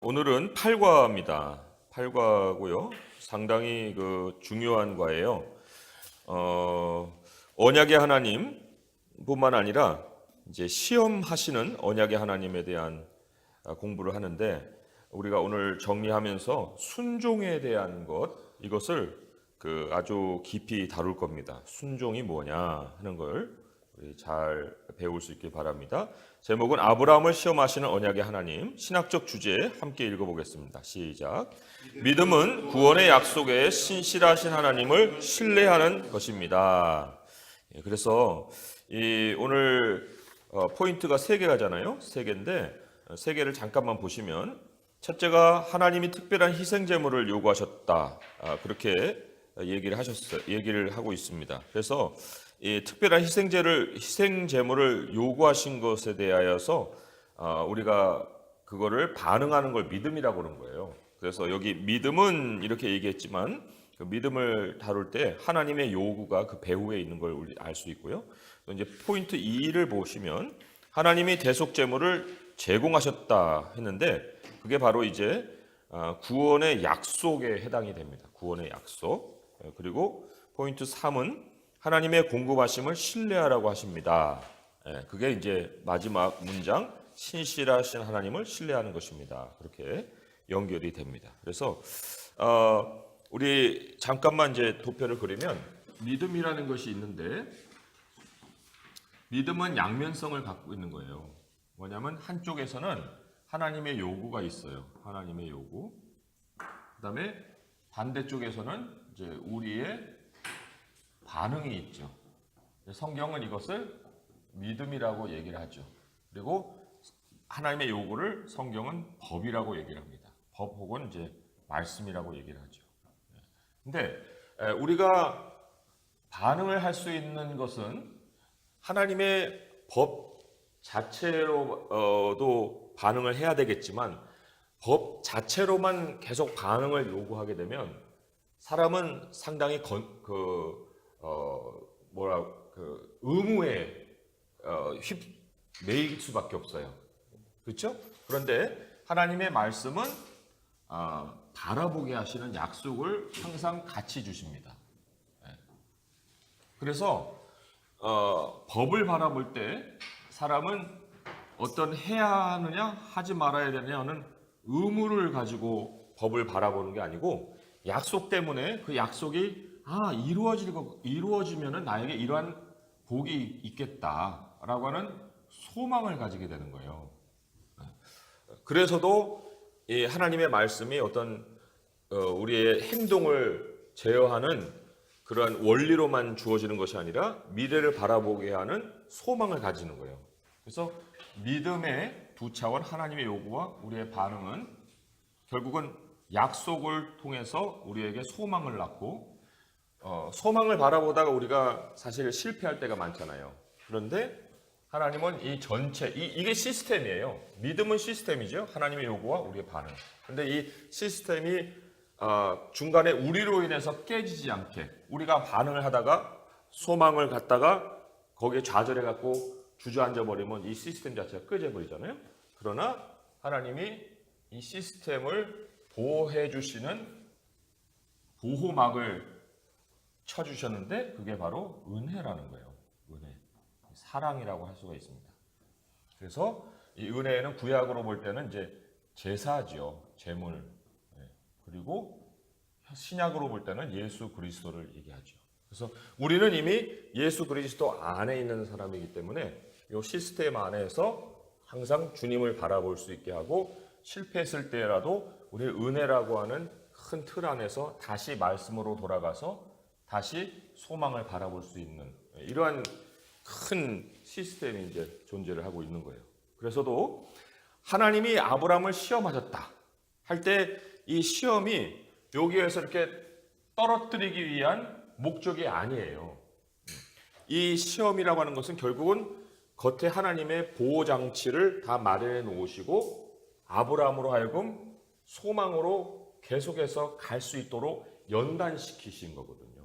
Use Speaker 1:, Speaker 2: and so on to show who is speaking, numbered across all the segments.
Speaker 1: 오늘은 8과입니다. 8과고요. 상당히 중요한 과예요. 언약의 하나님뿐만 아니라 이제 시험하시는 언약의 하나님에 대한 공부를 하는데, 우리가 오늘 정리하면서 순종에 대한 이것을 아주 깊이 다룰 겁니다. 순종이 뭐냐 하는 걸 우리 잘 배울 수 있길 바랍니다. 제목은 아브라함을 시험하시는 언약의 하나님, 신학적 주제 함께 읽어보겠습니다. 시작. 믿음은 구원의 약속에 신실하신 하나님을 신뢰하는 것입니다. 그래서 오늘 포인트가 3개가잖아요. 3개인데 3개를 잠깐만 보시면, 첫째가 하나님이 특별한 희생 제물을 요구하셨다. 그렇게 얘기를 하고 있습니다. 그래서 이 특별한 희생 제물을 요구하신 것에 대하여서 우리가 그거를 반응하는 걸 믿음이라고 그러는 거예요. 그래서 여기 믿음은 이렇게 얘기했지만, 그 믿음을 다룰 때 하나님의 요구가 그 배후에 있는 걸 우리 알 수 있고요. 또 이제 포인트 2를 보시면 하나님이 대속 제물을 제공하셨다 했는데, 그게 바로 이제 구원의 약속에 해당이 됩니다. 구원의 약속. 그리고 포인트 3은 하나님의 공급하심을 신뢰하라고 하십니다. 그게 이제 마지막 문장, 신실하신 하나님을 신뢰하는 것입니다. 그렇게 연결이 됩니다. 그래서 우리 잠깐만 이제 도표를 그리면, 믿음이라는 것이 있는데, 믿음은 양면성을 갖고 있는 거예요. 뭐냐면 한쪽에서는 하나님의 요구가 있어요. 하나님의 요구. 그다음에 반대쪽에서는 이제 우리의 반응이 있죠. 성경은 이것을 믿음이라고 얘기를 하죠. 그리고 하나님의 요구를 성경은 법이라고 얘기를 합니다. 법 혹은 이제 말씀이라고 얘기를 하죠. 근데 우리가 반응을 할 수 있는 것은 하나님의 법 자체로도 반응을 해야 되겠지만, 법 자체로만 계속 반응을 요구하게 되면 사람은 상당히 의무에 매일 수밖에 없어요. 그렇죠? 그런데 하나님의 말씀은 바라보게 하시는 약속을 항상 같이 주십니다. 그래서 법을 바라볼 때 사람은 어떤 해야 하느냐 하지 말아야 되느냐는 의무를 가지고 법을 바라보는 게 아니고, 약속 때문에 그 약속이 이루어지면은 나에게 이러한 복이 있겠다라고 하는 소망을 가지게 되는 거예요. 그래서도 이 하나님의 말씀이 어떤 우리의 행동을 제어하는 그러한 원리로만 주어지는 것이 아니라 미래를 바라보게 하는 소망을 가지는 거예요. 그래서 믿음의 두 차원, 하나님의 요구와 우리의 반응은 결국은 약속을 통해서 우리에게 소망을 낳고, 소망을 바라보다가 우리가 사실 실패할 때가 많잖아요. 그런데 하나님은 이 전체, 이게 시스템이에요. 믿음은 시스템이죠. 하나님의 요구와 우리의 반응. 그런데 이 시스템이 중간에 우리로 인해서 깨지지 않게, 우리가 반응을 하다가 소망을 갖다가 거기에 좌절해갖고 주저앉아 버리면 이 시스템 자체가 끄져버리잖아요. 그러나 하나님이 이 시스템을 보호해 주시는 보호막을 쳐주셨는데, 그게 바로 은혜라는 거예요. 은혜. 사랑이라고 할 수가 있습니다. 그래서 이 은혜는 구약으로 볼 때는 이제 제사죠. 제물. 그리고 신약으로 볼 때는 예수 그리스도를 얘기하죠. 그래서 우리는 이미 예수 그리스도 안에 있는 사람이기 때문에 이 시스템 안에서 항상 주님을 바라볼 수 있게 하고, 실패했을 때라도 우리의 은혜라고 하는 큰 틀 안에서 다시 말씀으로 돌아가서 다시 소망을 바라볼 수 있는 이러한 큰 시스템이 이제 존재를 하고 있는 거예요. 그래서도 하나님이 아브라함을 시험하셨다 할 때 이 시험이 여기에서 이렇게 떨어뜨리기 위한 목적이 아니에요. 이 시험이라고 하는 것은 결국은 겉에 하나님의 보호 장치를 다 마련해 놓으시고 아브라함으로 하여금 소망으로 계속해서 갈 수 있도록 연단시키신 거거든요.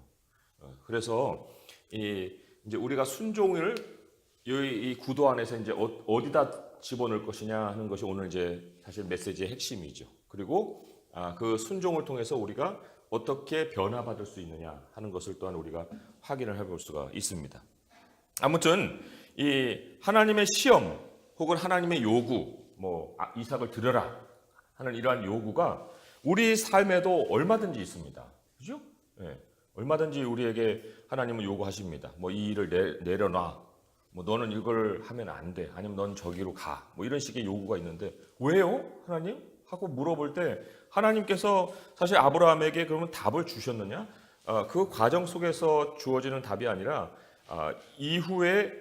Speaker 1: 그래서 이제 우리가 순종을 이 구도 안에서 이제 어디다 집어넣을 것이냐 하는 것이 오늘 이제 사실 메시지의 핵심이죠. 그리고 그 순종을 통해서 우리가 어떻게 변화받을 수 있느냐 하는 것을 또한 우리가 확인을 해볼 수가 있습니다. 아무튼 이 하나님의 시험 혹은 하나님의 요구, 뭐 이삭을 드려라 하는 이러한 요구가 우리 삶에도 얼마든지 있습니다. 그죠? 예, 얼마든지 우리에게 하나님은 요구하십니다. 뭐 이 일을 내려놔. 뭐 너는 이걸 하면 안 돼. 아니면 넌 저기로 가. 뭐 이런 식의 요구가 있는데 왜요? 하나님? 하고 물어볼 때 하나님께서 사실 아브라함에게 그러면 답을 주셨느냐? 그 과정 속에서 주어지는 답이 아니라 이후에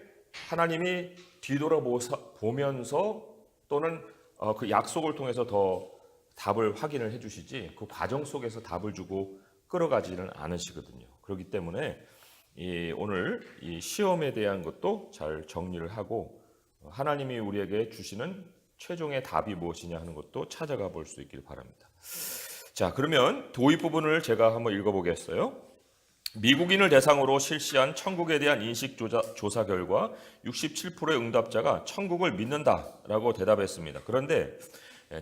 Speaker 1: 하나님이 뒤돌아보면서 또는 그 약속을 통해서 더 답을 확인을 해주시지 그 과정 속에서 답을 주고 끌어가지는 않으시거든요. 그렇기 때문에 오늘 이 시험에 대한 것도 잘 정리를 하고 하나님이 우리에게 주시는 최종의 답이 무엇이냐 하는 것도 찾아가 볼 수 있길 바랍니다. 자, 그러면 도입 부분을 제가 한번 읽어보겠어요. 미국인을 대상으로 실시한 천국에 대한 인식 조사 결과 67%의 응답자가 천국을 믿는다라고 대답했습니다. 그런데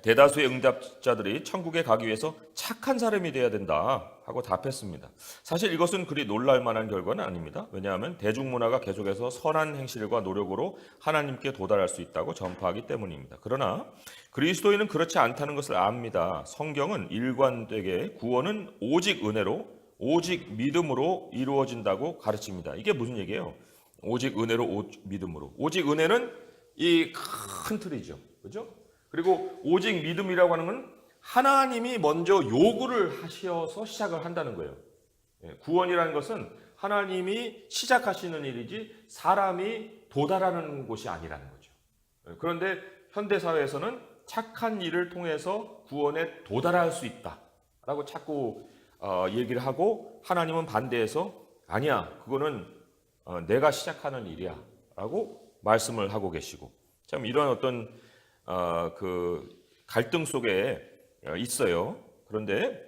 Speaker 1: 대다수의 응답자들이 천국에 가기 위해서 착한 사람이 되어야 된다 하고 답했습니다. 사실 이것은 그리 놀랄 만한 결과는 아닙니다. 왜냐하면 대중문화가 계속해서 선한 행실과 노력으로 하나님께 도달할 수 있다고 전파하기 때문입니다. 그러나 그리스도인은 그렇지 않다는 것을 압니다. 성경은 일관되게 구원은 오직 은혜로, 오직 믿음으로 이루어진다고 가르칩니다. 이게 무슨 얘기예요? 오직 은혜로, 믿음으로. 오직 은혜는 이 큰 틀이죠. 그죠? 그리고 오직 믿음이라고 하는 건 하나님이 먼저 요구를 하셔서 시작을 한다는 거예요. 구원이라는 것은 하나님이 시작하시는 일이지 사람이 도달하는 곳이 아니라는 거죠. 그런데 현대사회에서는 착한 일을 통해서 구원에 도달할 수 있다라고 자꾸 얘기를 하고 하나님은 반대해서 아니야, 그거는 내가 시작하는 일이야 라고 말씀을 하고 계시고 참 이런 어떤 그 갈등 속에 있어요. 그런데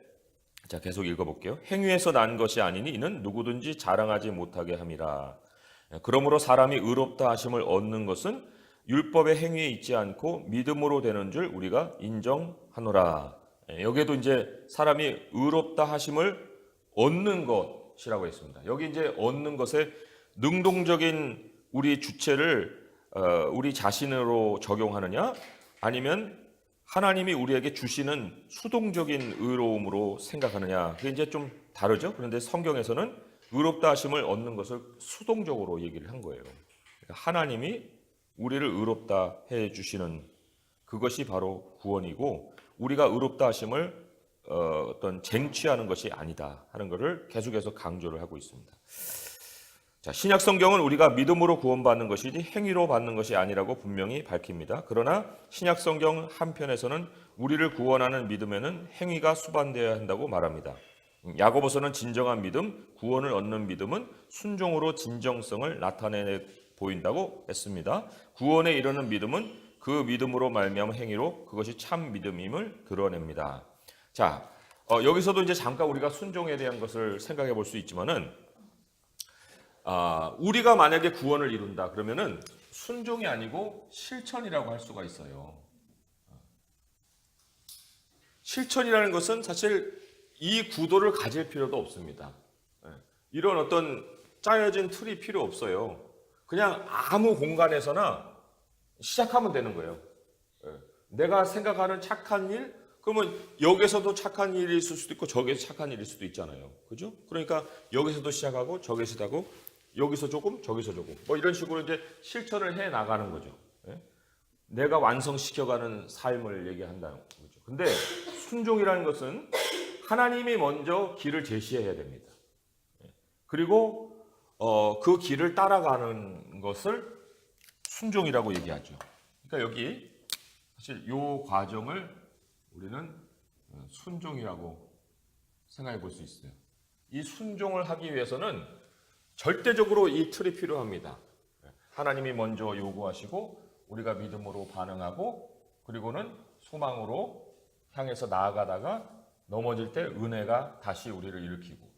Speaker 1: 자 계속 읽어볼게요. 행위에서 난 것이 아니니 이는 누구든지 자랑하지 못하게 함이라. 그러므로 사람이 의롭다 하심을 얻는 것은 율법의 행위에 있지 않고 믿음으로 되는 줄 우리가 인정하노라. 여기에도 이제 사람이 의롭다 하심을 얻는 것이라고 했습니다. 여기 이제 얻는 것에 능동적인 우리 주체를 우리 자신으로 적용하느냐 아니면 하나님이 우리에게 주시는 수동적인 의로움으로 생각하느냐 그게 이제 좀 다르죠. 그런데 성경에서는 의롭다 하심을 얻는 것을 수동적으로 얘기를 한 거예요. 그러니까 하나님이 우리를 의롭다 해 주시는 그것이 바로 구원이고 우리가 의롭다 하심을 어떤 쟁취하는 것이 아니다 하는 것을 계속해서 강조를 하고 있습니다. 자, 신약 성경은 우리가 믿음으로 구원받는 것이지 행위로 받는 것이 아니라고 분명히 밝힙니다. 그러나 신약 성경 한편에서는 우리를 구원하는 믿음에는 행위가 수반되어야 한다고 말합니다. 야고보서는 진정한 믿음, 구원을 얻는 믿음은 순종으로 진정성을 나타내 보인다고 했습니다. 구원에 이르는 믿음은 그 믿음으로 말미암은 행위로 그것이 참 믿음임을 드러냅니다. 자, 여기서도 이제 잠깐 우리가 순종에 대한 것을 생각해 볼 수 있지만은 우리가 만약에 구원을 이룬다 그러면은 순종이 아니고 실천이라고 할 수가 있어요. 실천이라는 것은 사실 이 구도를 가질 필요도 없습니다. 이런 어떤 짜여진 틀이 필요 없어요. 그냥 아무 공간에서나 시작하면 되는 거예요. 내가 생각하는 착한 일, 그러면 여기서도 착한 일이 있을 수도 있고 저기서 착한 일일 수도 있잖아요. 그죠? 그러니까 여기서도 시작하고 저기서도 하고 여기서 조금 저기서 조금 뭐 이런 식으로 이제 실천을 해 나가는 거죠. 내가 완성시켜가는 삶을 얘기한다는 거죠. 근데 순종이라는 것은 하나님이 먼저 길을 제시해야 됩니다. 그리고 그 길을 따라가는 것을 순종이라고 얘기하죠. 그러니까 여기 사실 이 과정을 우리는 순종이라고 생각해 볼 수 있어요. 이 순종을 하기 위해서는 절대적으로 이 틀이 필요합니다. 하나님이 먼저 요구하시고 우리가 믿음으로 반응하고 그리고는 소망으로 향해서 나아가다가 넘어질 때 은혜가 다시 우리를 일으키고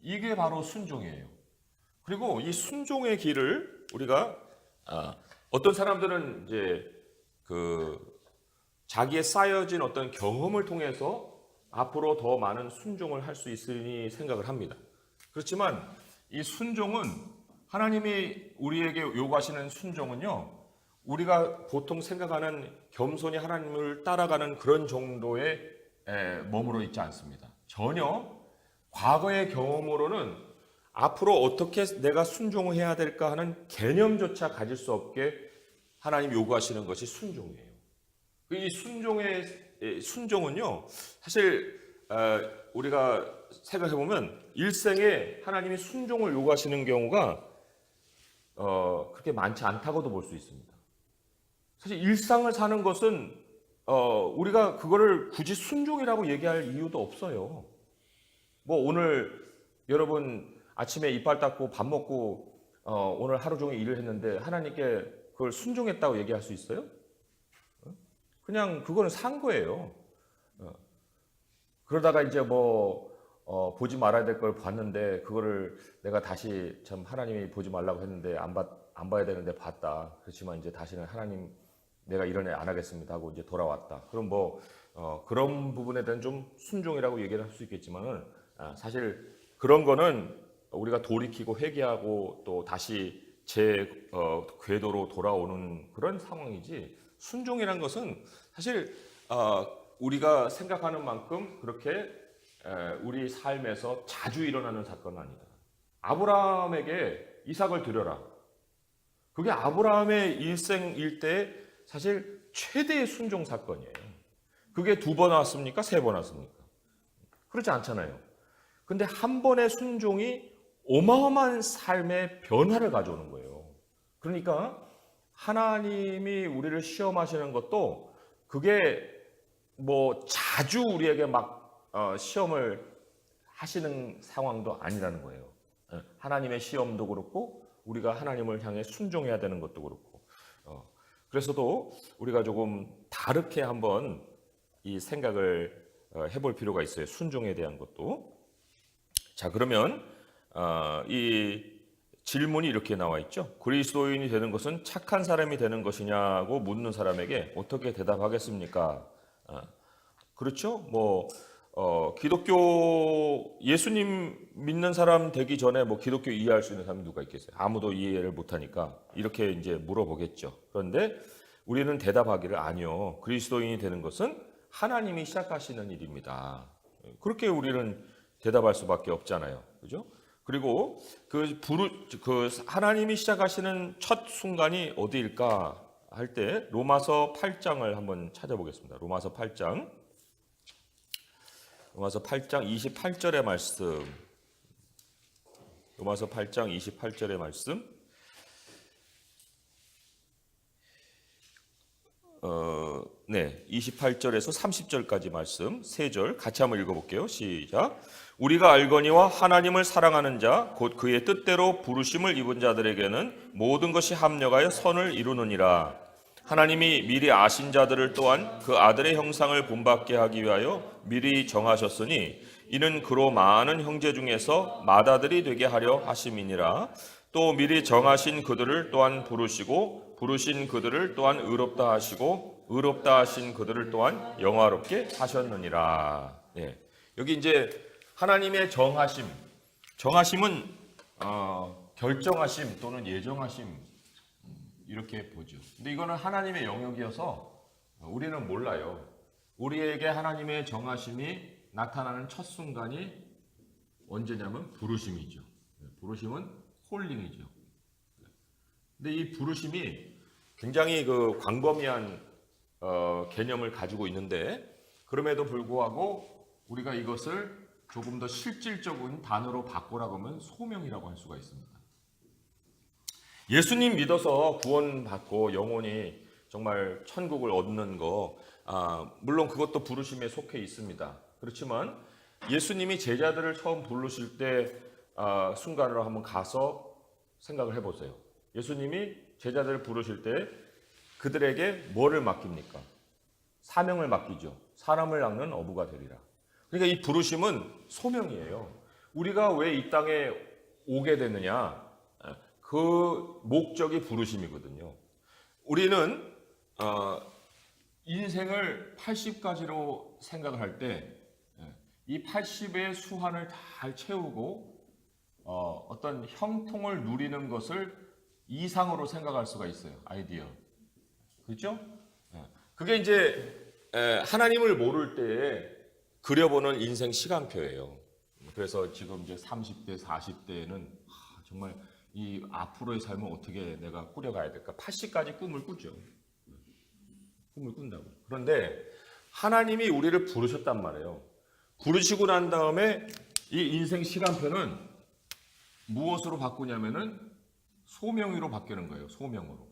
Speaker 1: 이게 바로 순종이에요. 그리고 이 순종의 길을 우리가 어떤 사람들은 이제 자기의 쌓여진 어떤 경험을 통해서 앞으로 더 많은 순종을 할 수 있으니 생각을 합니다. 그렇지만 이 순종은 하나님이 우리에게 요구하시는 순종은요, 우리가 보통 생각하는 겸손히 하나님을 따라가는 그런 정도에 머물러 있지 않습니다. 전혀 과거의 경험으로는 앞으로 어떻게 내가 순종을 해야 될까 하는 개념조차 가질 수 없게 하나님 요구하시는 것이 순종이에요. 이 순종은요, 사실 우리가 생각해 보면 일생에 하나님이 순종을 요구하시는 경우가 그렇게 많지 않다고도 볼 수 있습니다. 사실 일상을 사는 것은 우리가 그거를 굳이 순종이라고 얘기할 이유도 없어요. 뭐 오늘 여러분 아침에 이빨 닦고 밥 먹고 오늘 하루 종일 일을 했는데 하나님께 그걸 순종했다고 얘기할 수 있어요? 그냥 그거는 산 거예요. 그러다가 이제 보지 말아야 될 걸 봤는데 그거를 내가 다시 참 하나님이 보지 말라고 했는데 안 봐야 되는데 봤다. 그렇지만 이제 다시는 하나님 내가 이런 애 안 하겠습니다 하고 이제 돌아왔다. 그럼 그런 부분에 대한 좀 순종이라고 얘기를 할 수 있겠지만은 사실 그런 거는 우리가 돌이키고 회개하고 또 다시 제 궤도로 돌아오는 그런 상황이지, 순종이란 것은 사실 우리가 생각하는 만큼 그렇게 우리 삶에서 자주 일어나는 사건은 아니다. 아브라함에게 이삭을 드려라. 그게 아브라함의 일생 일대의 사실 최대의 순종 사건이에요. 그게 2번 왔습니까? 3번 왔습니까? 그렇지 않잖아요. 근데 한 번의 순종이 어마어마한 삶의 변화를 가져오는 거예요. 그러니까 하나님이 우리를 시험하시는 것도 그게 자주 우리에게 막 시험을 하시는 상황도 아니라는 거예요. 하나님의 시험도 그렇고 우리가 하나님을 향해 순종해야 되는 것도 그렇고, 그래서도 우리가 조금 다르게 한번 이 생각을 해볼 필요가 있어요. 순종에 대한 것도. 자, 그러면 이 질문이 이렇게 나와 있죠. 그리스도인이 되는 것은 착한 사람이 되는 것이냐고 묻는 사람에게 어떻게 대답하겠습니까? 그렇죠? 기독교 예수님 믿는 사람 되기 전에 기독교 이해할 수 있는 사람이 누가 있겠어요? 아무도 이해를 못하니까 이렇게 이제 물어보겠죠. 그런데 우리는 대답하기를 아니요. 그리스도인이 되는 것은 하나님이 시작하시는 일입니다. 그렇게 우리는 대답할 수밖에 없잖아요. 그죠? 그리고 하나님이 시작하시는 첫 순간이 어디일까 할 때 로마서 8장을 한번 찾아보겠습니다. 로마서 8장 28절의 말씀. 로마서 8장 28절의 말씀. 28절에서 30절까지 말씀 3절 같이 한번 읽어볼게요. 시작. 우리가 알거니와 하나님을 사랑하는 자 곧 그의 뜻대로 부르심을 입은 자들에게는 모든 것이 합력하여 선을 이루느니라. 하나님이 미리 아신 자들을 또한 그 아들의 형상을 본받게 하기 위하여 미리 정하셨으니 이는 그로 많은 형제 중에서 맏아들이 되게 하려 하심이니라. 또 미리 정하신 그들을 또한 부르시고 부르신 그들을 또한 의롭다 하시고 의롭다 하신 그들을 또한 영화롭게 하셨느니라. 여기 이제 하나님의 정하심은 결정하심 또는 예정하심 이렇게 보죠. 근데 이거는 하나님의 영역이어서 우리는 몰라요. 우리에게 하나님의 정하심이 나타나는 첫 순간이 언제냐면 부르심이죠. 부르심은 콜링이죠. 근데 이 부르심이 굉장히 광범위한 개념을 가지고 있는데 그럼에도 불구하고 우리가 이것을 조금 더 실질적인 단어로 바꾸라고 하면 소명이라고 할 수가 있습니다. 예수님 믿어서 구원받고 영혼이 정말 천국을 얻는 거, 물론 그것도 부르심에 속해 있습니다. 그렇지만 예수님이 제자들을 처음 부르실 때 순간으로 한번 가서 생각을 해보세요. 예수님이 제자들을 부르실 때 그들에게 뭐를 맡깁니까? 사명을 맡기죠. 사람을 낚는 어부가 되리라. 그러니까 이 부르심은 소명이에요. 우리가 왜 이 땅에 오게 됐느냐? 그 목적이 부르심이거든요. 우리는 인생을 80가지로 생각을 할 때 이 80의 수한을 잘 채우고 어떤 형통을 누리는 것을 이상으로 생각할 수가 있어요. 아이디어. 그렇죠? 그게 이제 하나님을 모를 때에 그려보는 인생 시간표예요. 그래서 지금 이제 30대, 40대에는 정말 이 앞으로의 삶을 어떻게 내가 꾸려가야 될까? 80까지 꿈을 꾸죠. 꿈을 꾼다고. 그런데 하나님이 우리를 부르셨단 말이에요. 부르시고 난 다음에 이 인생 시간표는 무엇으로 바꾸냐면은 소명의로 바뀌는 거예요. 소명으로.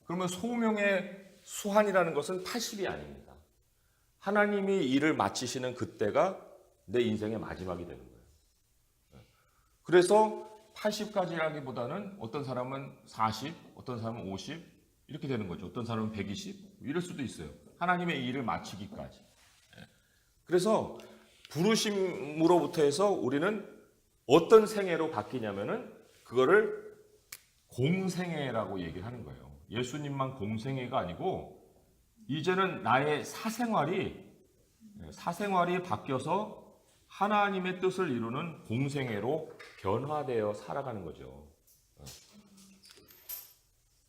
Speaker 1: 그러면 소명의 수한이라는 것은 80이 아닙니다. 하나님이 일을 마치시는 그때가 내 인생의 마지막이 되는 거예요. 그래서 80까지라기보다는 어떤 사람은 40, 어떤 사람은 50 이렇게 되는 거죠. 어떤 사람은 120 이럴 수도 있어요. 하나님의 일을 마치기까지. 그래서 부르심으로부터 해서 우리는 어떤 생애로 바뀌냐면은 그거를 공생애라고 얘기를 하는 거예요. 예수님만 공생애가 아니고 이제는 나의 사생활이 바뀌어서 하나님의 뜻을 이루는 공생애로 변화되어 살아가는 거죠.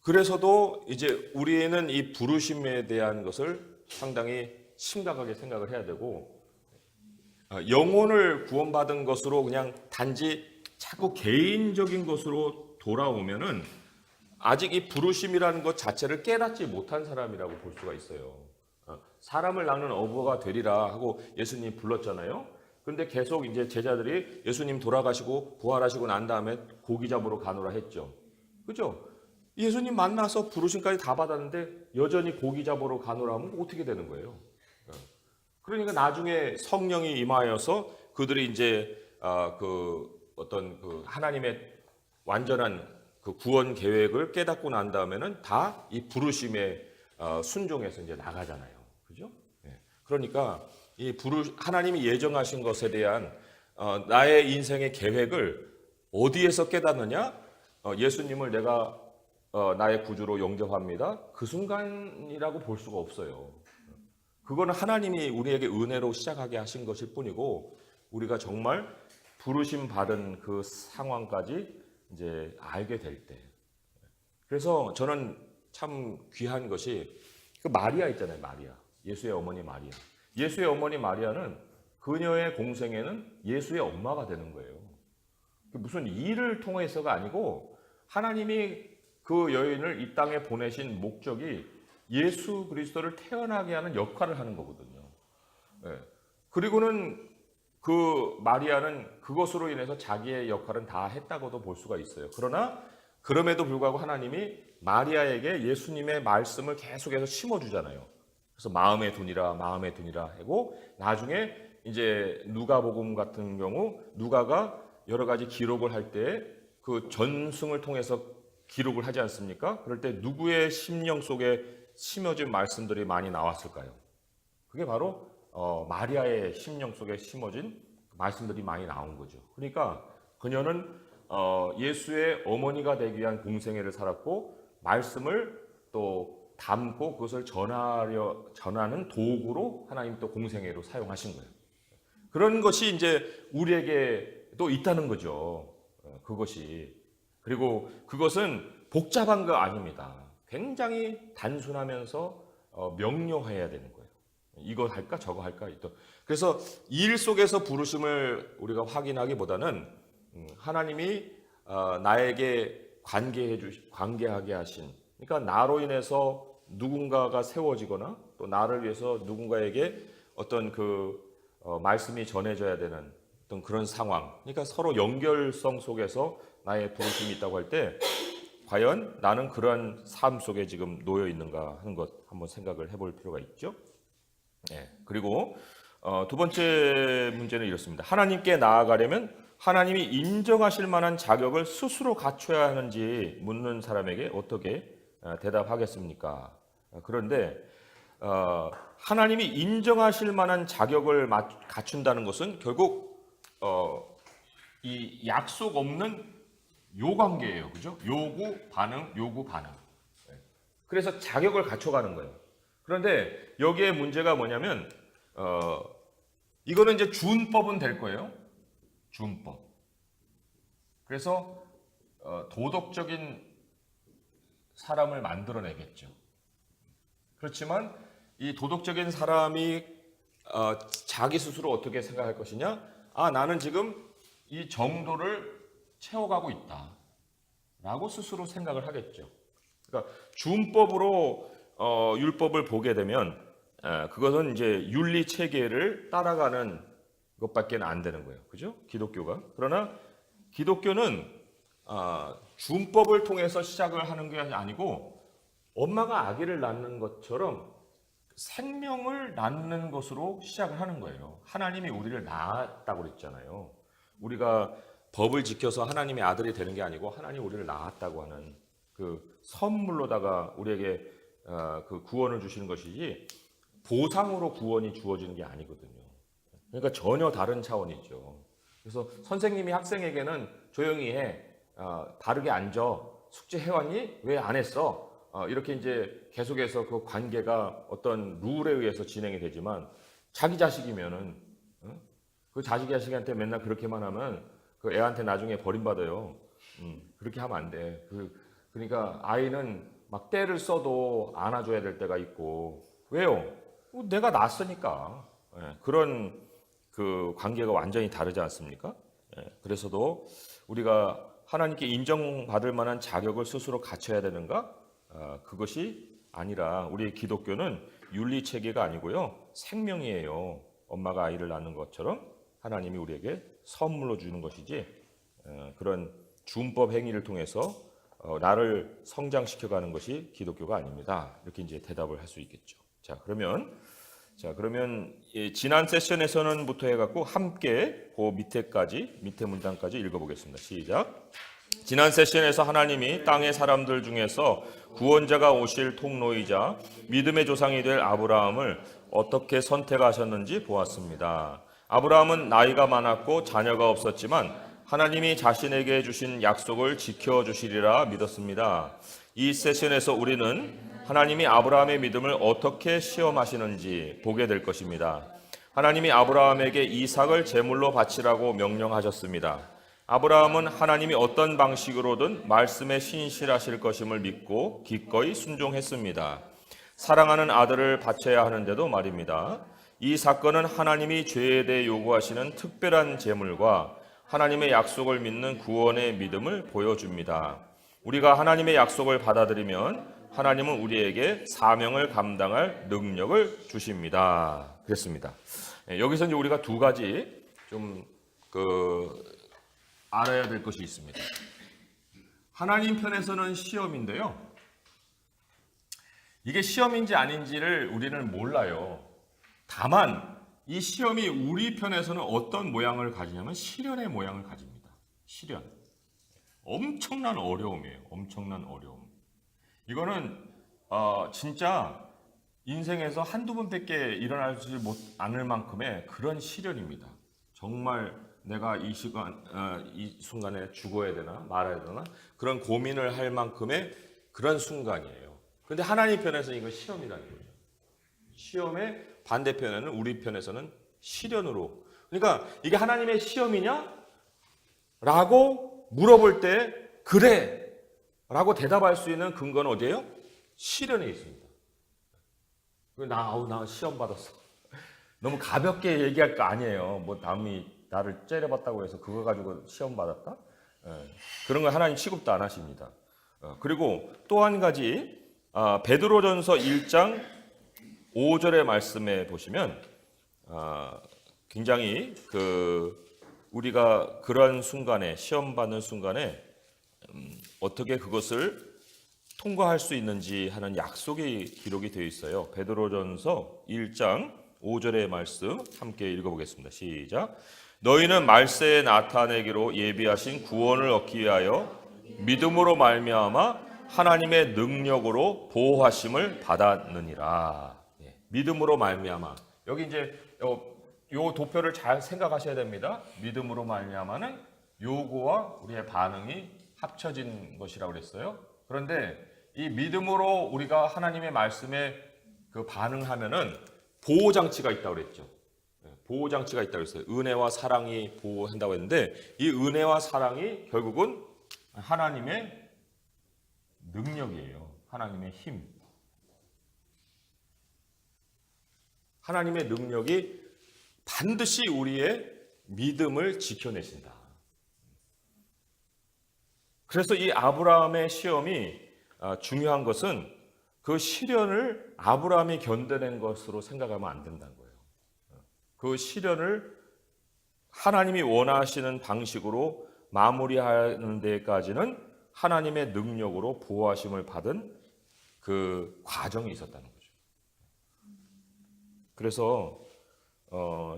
Speaker 1: 그래서도 이제 우리는 이 부르심에 대한 것을 상당히 심각하게 생각을 해야 되고 영혼을 구원받은 것으로 그냥 단지 자꾸 개인적인 것으로 돌아오면은 아직 이 부르심이라는 것 자체를 깨닫지 못한 사람이라고 볼 수가 있어요. 사람을 낳는 어부가 되리라 하고 예수님 불렀잖아요. 그런데 계속 이제 제자들이 예수님 돌아가시고 부활하시고 난 다음에 고기 잡으러 가노라 했죠. 그죠? 예수님 만나서 부르심까지 다 받았는데 여전히 고기 잡으러 가노라 하면 어떻게 되는 거예요? 그러니까 나중에 성령이 임하여서 그들이 이제 어떤 하나님의 완전한 그 구원 계획을 깨닫고 난 다음에는 다 이 부르심에 순종해서 이제 나가잖아요. 그죠? 그러니까 하나님이 예정하신 것에 대한 나의 인생의 계획을 어디에서 깨닫느냐? 예수님을 내가 나의 구주로 영접합니다. 그 순간이라고 볼 수가 없어요. 그거는 하나님이 우리에게 은혜로 시작하게 하신 것일 뿐이고 우리가 정말 부르심 받은 그 상황까지 이제 알게 될 때. 그래서 저는 참 귀한 것이 그 마리아 있잖아요. 마리아. 예수의 어머니 마리아. 예수의 어머니 마리아는 그녀의 공생애는 예수의 엄마가 되는 거예요. 무슨 일을 통해서가 아니고 하나님이 그 여인을 이 땅에 보내신 목적이 예수 그리스도를 태어나게 하는 역할을 하는 거거든요. 그리고는 그 마리아는 그것으로 인해서 자기의 역할은 다 했다고도 볼 수가 있어요. 그러나 그럼에도 불구하고 하나님이 마리아에게 예수님의 말씀을 계속해서 심어주잖아요. 그래서 마음에 두니라 하고 나중에 이제 누가복음 같은 경우 누가가 여러 가지 기록을 할 때 그 전승을 통해서 기록을 하지 않습니까? 그럴 때 누구의 심령 속에 심어진 말씀들이 많이 나왔을까요? 그게 바로 마리아의 심령 속에 심어진 말씀들이 많이 나온 거죠. 그러니까 그녀는 예수의 어머니가 되기 위한 공생애를 살았고 말씀을 또 담고 그것을 전하는 도구로 하나님 또 공생애로 사용하신 거예요. 그런 것이 이제 우리에게 또 있다는 거죠. 그것이. 그리고 그것은 복잡한 거 아닙니다. 굉장히 단순하면서 명료해야 되는 거예요. 이거 할까 저거 할까. 그래서 일 속에서 부르심을 우리가 확인하기보다는 하나님이 나에게 관계하게 하신, 그러니까 나로 인해서 누군가가 세워지거나 또 나를 위해서 누군가에게 어떤 말씀이 전해져야 되는 어떤 그런 상황, 그러니까 서로 연결성 속에서 나의 부르심이 있다고 할 때 과연 나는 그러한 삶 속에 지금 놓여 있는가 하는 것 한번 생각을 해볼 필요가 있죠. 그리고 두 번째 문제는 이렇습니다. 하나님께 나아가려면 하나님이 인정하실 만한 자격을 스스로 갖춰야 하는지 묻는 사람에게 어떻게 대답하겠습니까? 그런데 하나님이 인정하실 만한 자격을 갖춘다는 것은 결국 이 약속 없는 요관계예요. 그죠? 요구, 반응. 그래서 자격을 갖춰가는 거예요. 그런데 여기에 문제가 뭐냐면 이거는 이제 준법은 될 거예요. 준법. 그래서 도덕적인 사람을 만들어내겠죠. 그렇지만 이 도덕적인 사람이 자기 스스로 어떻게 생각할 것이냐? 아, 나는 지금 이 정도를 채워가고 있다 라고 스스로 생각을 하겠죠. 그러니까 준법으로 율법을 보게 되면 그것은 이제 윤리 체계를 따라가는 것밖에 안 되는 거예요. 그죠? 기독교가. 그러나 기독교는 준법을 통해서 시작을 하는 게 아니고 엄마가 아기를 낳는 것처럼 생명을 낳는 것으로 시작을 하는 거예요. 하나님이 우리를 낳았다고 그랬잖아요. 우리가 법을 지켜서 하나님의 아들이 되는 게 아니고 하나님 우리를 낳았다고 하는 그 선물로다가 우리에게 그 구원을 주시는 것이지 보상으로 구원이 주어지는 게 아니거든요. 그러니까 전혀 다른 차원이죠. 그래서 선생님이 학생에게는 조용히 해, 바르게 앉아, 숙제 해왔니? 왜 안 했어? 이렇게 이제 계속해서 그 관계가 어떤 룰에 의해서 진행이 되지만 자기 자식이면은 그 자식한테 맨날 그렇게만 하면 그 애한테 나중에 버림받아요. 그렇게 하면 안 돼. 그러니까 아이는 막 때를 써도 안아줘야 될 때가 있고 왜요? 내가 낳았으니까. 그런 그 관계가 완전히 다르지 않습니까? 그래서도 우리가 하나님께 인정받을 만한 자격을 스스로 갖춰야 되는가? 그것이 아니라 우리 기독교는 윤리 체계가 아니고요. 생명이에요. 엄마가 아이를 낳는 것처럼 하나님이 우리에게 선물로 주는 것이지 그런 준법 행위를 통해서 나를 성장시켜가는 것이 기독교가 아닙니다. 이렇게 이제 대답을 할 수 있겠죠. 자, 그러면 지난 세션에서는부터 해갖고 함께 그 밑에 문장까지 읽어보겠습니다. 시작. 지난 세션에서 하나님이 땅의 사람들 중에서 구원자가 오실 통로이자 믿음의 조상이 될 아브라함을 어떻게 선택하셨는지 보았습니다. 아브라함은 나이가 많았고 자녀가 없었지만 하나님이 자신에게 주신 약속을 지켜주시리라 믿었습니다. 이 세션에서 우리는 하나님이 아브라함의 믿음을 어떻게 시험하시는지 보게 될 것입니다. 하나님이 아브라함에게 이삭을 제물로 바치라고 명령하셨습니다. 아브라함은 하나님이 어떤 방식으로든 말씀에 신실하실 것임을 믿고 기꺼이 순종했습니다. 사랑하는 아들을 바쳐야 하는데도 말입니다. 이 사건은 하나님이 죄에 대해 요구하시는 특별한 제물과 하나님의 약속을 믿는 구원의 믿음을 보여줍니다. 우리가 하나님의 약속을 받아들이면 하나님은 우리에게 사명을 감당할 능력을 주십니다. 그랬습니다. 여기서 이제 우리가 두 가지 좀 알아야 될 것이 있습니다. 하나님 편에서는 시험인데요. 이게 시험인지 아닌지를 우리는 몰라요. 다만 이 시험이 우리 편에서는 어떤 모양을 가지냐면 시련의 모양을 가집니다. 시련. 엄청난 어려움이에요. 엄청난 어려움. 이거는 진짜 인생에서 한두 번밖에 일어나지 않을 만큼의 그런 시련입니다. 정말 내가 이 순간에 죽어야 되나 말아야 되나 그런 고민을 할 만큼의 그런 순간이에요. 그런데 하나님 편에서는 이건 시험이라는 거죠. 시험의 반대편에는 우리 편에서는 시련으로. 그러니까 이게 하나님의 시험이냐? 라고 물어볼 때 그래 라고 대답할 수 있는 근거는 어디예요? 시련에 있습니다. 나 시험 받았어. 너무 가볍게 얘기할 거 아니에요. 뭐 남이 나를 째려봤다고 해서 그거 가지고 시험 받았다? 그런 거 하나님 취급도 안 하십니다. 그리고 또 한 가지 베드로전서 1장 5절의 말씀에 보시면 굉장히 우리가 그런 순간에 시험 받는 순간에 어떻게 그것을 통과할 수 있는지 하는 약속이 기록이 되어 있어요. 베드로전서 1장 5절의 말씀 함께 읽어보겠습니다. 시작. 너희는 말세에 나타내기로 예비하신 구원을 얻기 위하여 믿음으로 말미암아 하나님의 능력으로 보호하심을 받았느니라. 믿음으로 말미암아. 여기 이제 요 도표를 잘 생각하셔야 됩니다. 믿음으로 말미암아는 요거와 우리의 반응이 합쳐진 것이라고 그랬어요. 그런데 이 믿음으로 우리가 하나님의 말씀에 그 반응하면은 보호 장치가 있다고 그랬죠. 보호 장치가 있다고 했어요. 은혜와 사랑이 보호한다고 했는데 이 은혜와 사랑이 결국은 하나님의 능력이에요. 하나님의 힘. 하나님의 능력이 반드시 우리의 믿음을 지켜내신다. 그래서 이 아브라함의 시험이 중요한 것은 그 시련을 아브라함이 견뎌낸 것으로 생각하면 안 된다는 거예요. 그 시련을 하나님이 원하시는 방식으로 마무리하는 데까지는 하나님의 능력으로 보호하심을 받은 그 과정이 있었다는 거죠. 그래서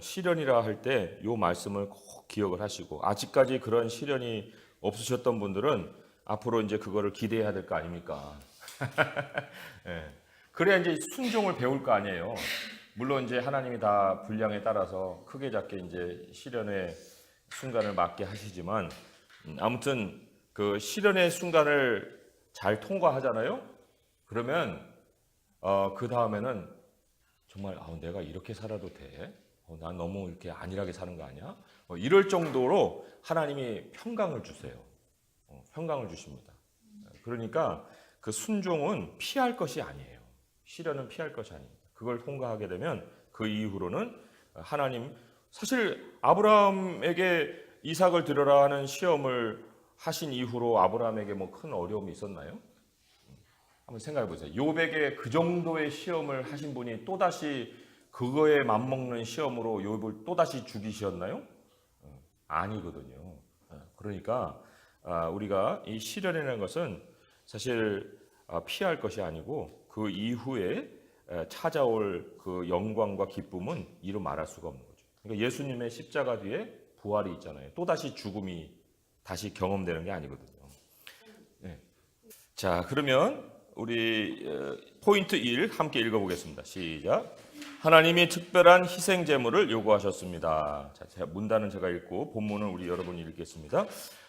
Speaker 1: 시련이라 할 때 이 말씀을 꼭 기억을 하시고, 아직까지 그런 시련이 없으셨던 분들은 앞으로 이제 그거를 기대해야 될 거 아닙니까? 예. 그래야 이제 순종을 배울 거 아니에요. 물론 이제 하나님이 다 분량에 따라서 크게 작게 이제 시련의 순간을 맞게 하시지만, 아무튼 그 시련의 순간을 잘 통과하잖아요. 그러면 그 다음에는 정말 내가 이렇게 살아도 돼? 난 너무 이렇게 안일하게 사는 거 아니야? 이럴 정도로 하나님이 평강을 주세요. 평강을 주십니다. 그러니까 그 순종은 피할 것이 아니에요. 시련은 피할 것이 아닙니다. 그걸 통과하게 되면 그 이후로는 하나님, 사실 아브라함에게 이삭을 드려라 하는 시험을 하신 이후로 아브라함에게 뭐 큰 어려움이 있었나요? 한번 생각해 보세요. 욥에게 그 정도의 시험을 하신 분이 또다시 그거에 맞먹는 시험으로 욥을 또다시 죽이셨나요? 아니거든요. 그러니까 우리가 이 시련이라는 것은 사실 피할 것이 아니고 그 이후에 찾아올 그 영광과 기쁨은 이루 말할 수가 없는 거죠. 그러니까 예수님의 십자가 뒤에 부활이 있잖아요. 또다시 죽음이 다시 경험되는 게 아니거든요. 네. 자, 그러면 우리 포인트 1 함께 읽어보겠습니다. 시작. 하나님이 특별한 희생 제물을 요구하셨습니다. 자, 문단은 제가 읽고 본문은 우리 여러분이 읽겠습니다.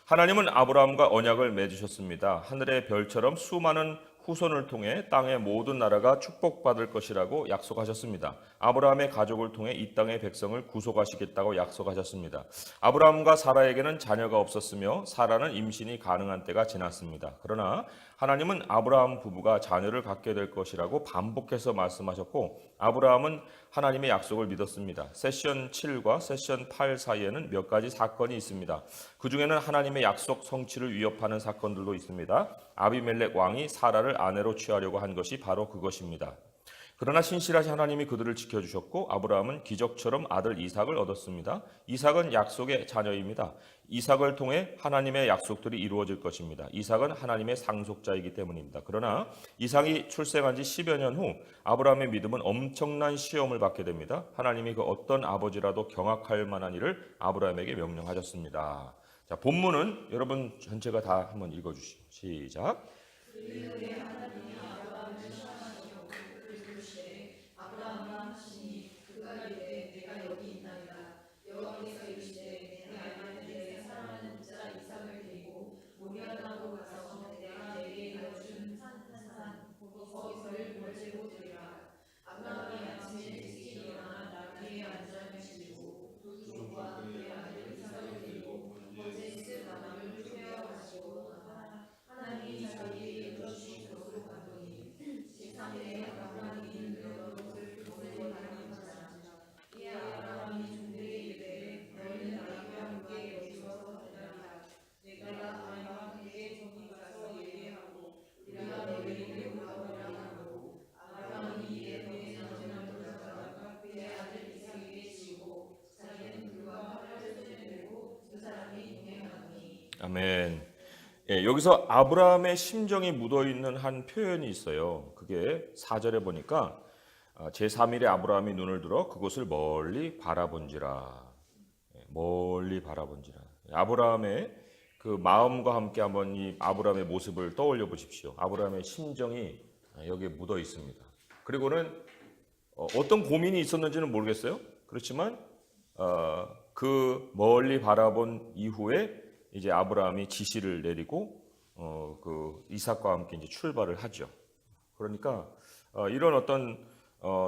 Speaker 1: 하나님은 아브라함과 언약을 맺으셨습니다. 하늘의 별처럼 수많은 후손을 통해 땅의 모든 나라가 축복받을 것이라고 약속하셨습니다. 아브라함의 가족을 통해 이 땅의 백성을 구속하시겠다고 약속하셨습니다. 아브라함과 사라에게는 자녀가 없었으며 사라는 임신이 가능한 때가 지났습니다. 그러나 하나님은 아브라함 부부가 자녀를 갖게 될 것이라고 반복해서 말씀하셨고, 아브라함은 하나님의 약속을 믿었습니다. 세션 7과 세션 8 사이에는 몇 가지 사건이 있습니다. 그 중에는 하나님의 약속 성취를 위협하는 사건들도 있습니다. 아비멜렉 왕이 사라를 아내로 취하려고 한 것이 바로 그것입니다. 그러나 신실하신 하나님이 그들을 지켜주셨고 아브라함은 기적처럼 아들 이삭을 얻었습니다. 이삭은 약속의 자녀입니다. 이삭을 통해 하나님의 약속들이 이루어질 것입니다. 이삭은 하나님의 상속자이기 때문입니다. 그러나 이삭이 출생한 지 10여 년 후 아브라함의 믿음은 엄청난 시험을 받게 됩니다. 하나님이 그 어떤 아버지라도 경악할 만한 일을 아브라함에게 명령하셨습니다. 자, 본문은 여러분 전체가 다 한번 읽어주시죠. 시작. 아멘. 예, 여기서 아브라함의 심정이 묻어있는 한 표현이 있어요. 그게 4절에 보니까 제3일에 아브라함이 눈을 들어 그곳을 멀리 바라본지라. 멀리 바라본지라. 아브라함의 그 마음과 함께 한번 이 아브라함의 모습을 떠올려 보십시오. 아브라함의 심정이 여기에 묻어 있습니다. 그리고는 어떤 고민이 있었는지는 모르겠어요. 그렇지만 그 멀리 바라본 이후에 이제 아브라함이 지시를 내리고 그 이삭과 함께 이제 출발을 하죠. 그러니까 이런 어떤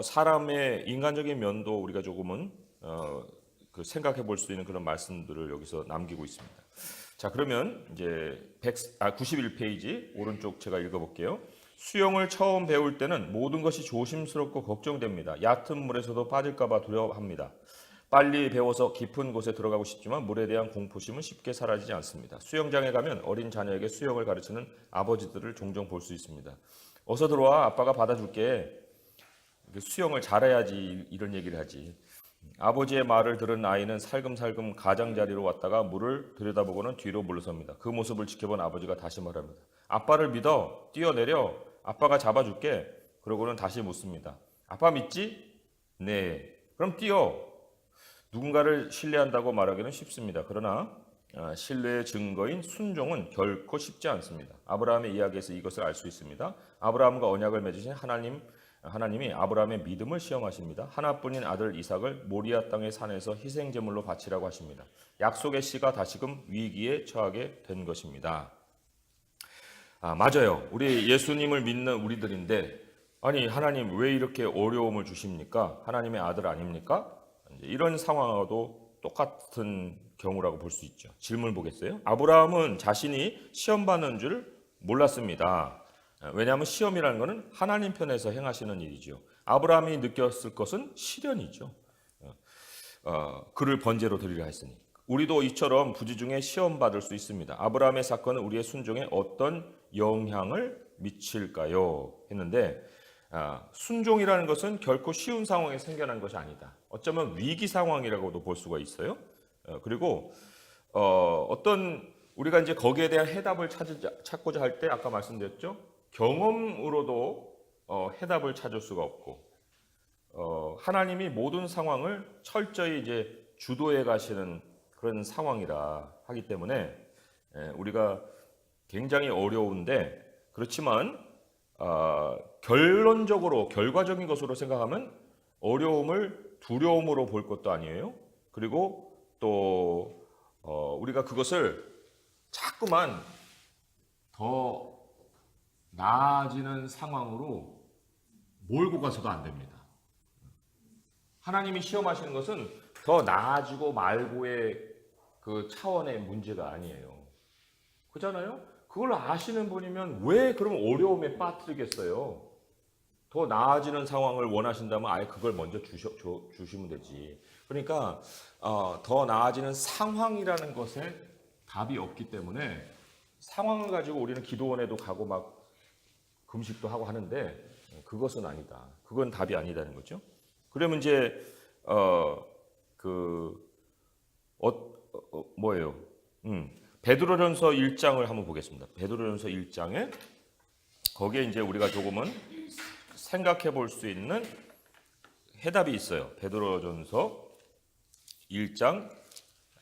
Speaker 1: 사람의 인간적인 면도 우리가 조금은 그 생각해 볼 수 있는 그런 말씀들을 여기서 남기고 있습니다. 자, 그러면 이제 91페이지 오른쪽 제가 읽어볼게요. 수영을 처음 배울 때는 모든 것이 조심스럽고 걱정됩니다. 얕은 물에서도 빠질까봐 두려워합니다. 빨리 배워서 깊은 곳에 들어가고 싶지만 물에 대한 공포심은 쉽게 사라지지 않습니다. 수영장에 가면 어린 자녀에게 수영을 가르치는 아버지들을 종종 볼 수 있습니다. 어서 들어와, 아빠가 받아줄게. 수영을 잘해야지 이런 얘기를 하지. 아버지의 말을 들은 아이는 살금살금 가장자리로 왔다가 물을 들여다보고는 뒤로 물러섭니다. 그 모습을 지켜본 아버지가 다시 말합니다. 아빠를 믿어, 뛰어내려, 아빠가 잡아줄게. 그러고는 다시 묻습니다. 아빠 믿지? 네. 그럼 뛰어. 누군가를 신뢰한다고 말하기는 쉽습니다. 그러나 신뢰의 증거인 순종은 결코 쉽지 않습니다. 아브라함의 이야기에서 이것을 알 수 있습니다. 아브라함과 언약을 맺으신 하나님이 아브라함의 믿음을 시험하십니다. 하나뿐인 아들 이삭을 모리아 땅의 산에서 희생 제물로 바치라고 하십니다. 약속의 씨가 다시금 위기에 처하게 된 것입니다. 맞아요. 우리 예수님을 믿는 우리들인데 아니 하나님 왜 이렇게 어려움을 주십니까? 하나님의 아들 아닙니까? 이런 상황하고도 똑같은 경우라고 볼 수 있죠. 질문 보겠어요? 아브라함은 자신이 시험받는 줄 몰랐습니다. 왜냐하면 시험이라는 것은 하나님 편에서 행하시는 일이죠. 아브라함이 느꼈을 것은 시련이죠. 그를 번제로 드리려 했으니. 우리도 이처럼 부지중에 시험받을 수 있습니다. 아브라함의 사건은 우리의 순종에 어떤 영향을 미칠까요? 했는데 순종이라는 것은 결코 쉬운 상황에 생겨난 것이 아니다. 어쩌면 위기 상황이라고도 볼 수가 있어요. 그리고 어떤 우리가 이제 거기에 대한 해답을 찾고자 할 때 아까 말씀드렸죠. 경험으로도 해답을 찾을 수가 없고 하나님이 모든 상황을 철저히 이제 주도해 가시는 그런 상황이라 하기 때문에 우리가 굉장히 어려운데 그렇지만 결론적으로 결과적인 것으로 생각하면 어려움을 두려움으로 볼 것도 아니에요. 그리고 또 우리가 그것을 자꾸만 더 나아지는 상황으로 몰고 가서도 안 됩니다. 하나님이 시험하시는 것은 더 나아지고 말고의 그 차원의 문제가 아니에요. 그렇잖아요? 그걸 아시는 분이면 왜 그럼 어려움에 빠뜨리겠어요? 더 나아지는 상황을 원하신다면 아예 그걸 먼저 주시면 되지. 그러니까 더 나아지는 상황이라는 것에 답이 없기 때문에 상황을 가지고 우리는 기도원에도 가고 막 금식도 하고 하는데 그것은 아니다. 그건 답이 아니다는 거죠. 그러면 이제 뭐예요? 베드로전서 1장을 한번 보겠습니다. 베드로전서 1장에 거기에 이제 우리가 조금은 생각해 볼 수 있는 해답이 있어요. 베드로전서 1장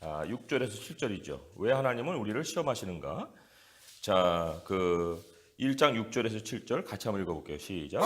Speaker 1: 6절에서 7절이죠. 왜 하나님은 우리를 시험하시는가? 자, 그 1장 6절에서 7절 같이 한번 읽어볼게요. 시작.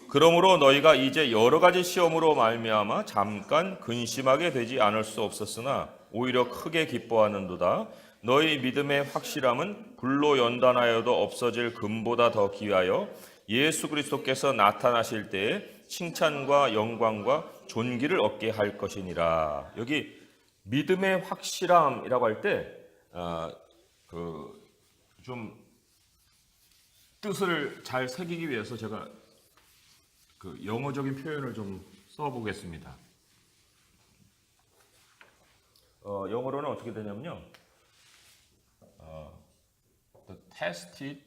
Speaker 1: 그러므로 너희가 이제 여러 가지 시험으로 말미암아 잠깐 근심하게 되지 않을 수 없었으나 오히려 크게 기뻐하는도다. 너희 믿음의 확실함은 불로 연단하여도 없어질 금보다 더 귀하여 예수 그리스도께서 나타나실 때에 칭찬과 영광과 존귀를 얻게 할 것이니라. 여기 믿음의 확실함이라고 할 때 좀 뜻을 잘 새기기 위해서 제가 그 영어적인 표현을 좀 써보겠습니다. 영어로는 어떻게 되냐면요. The tested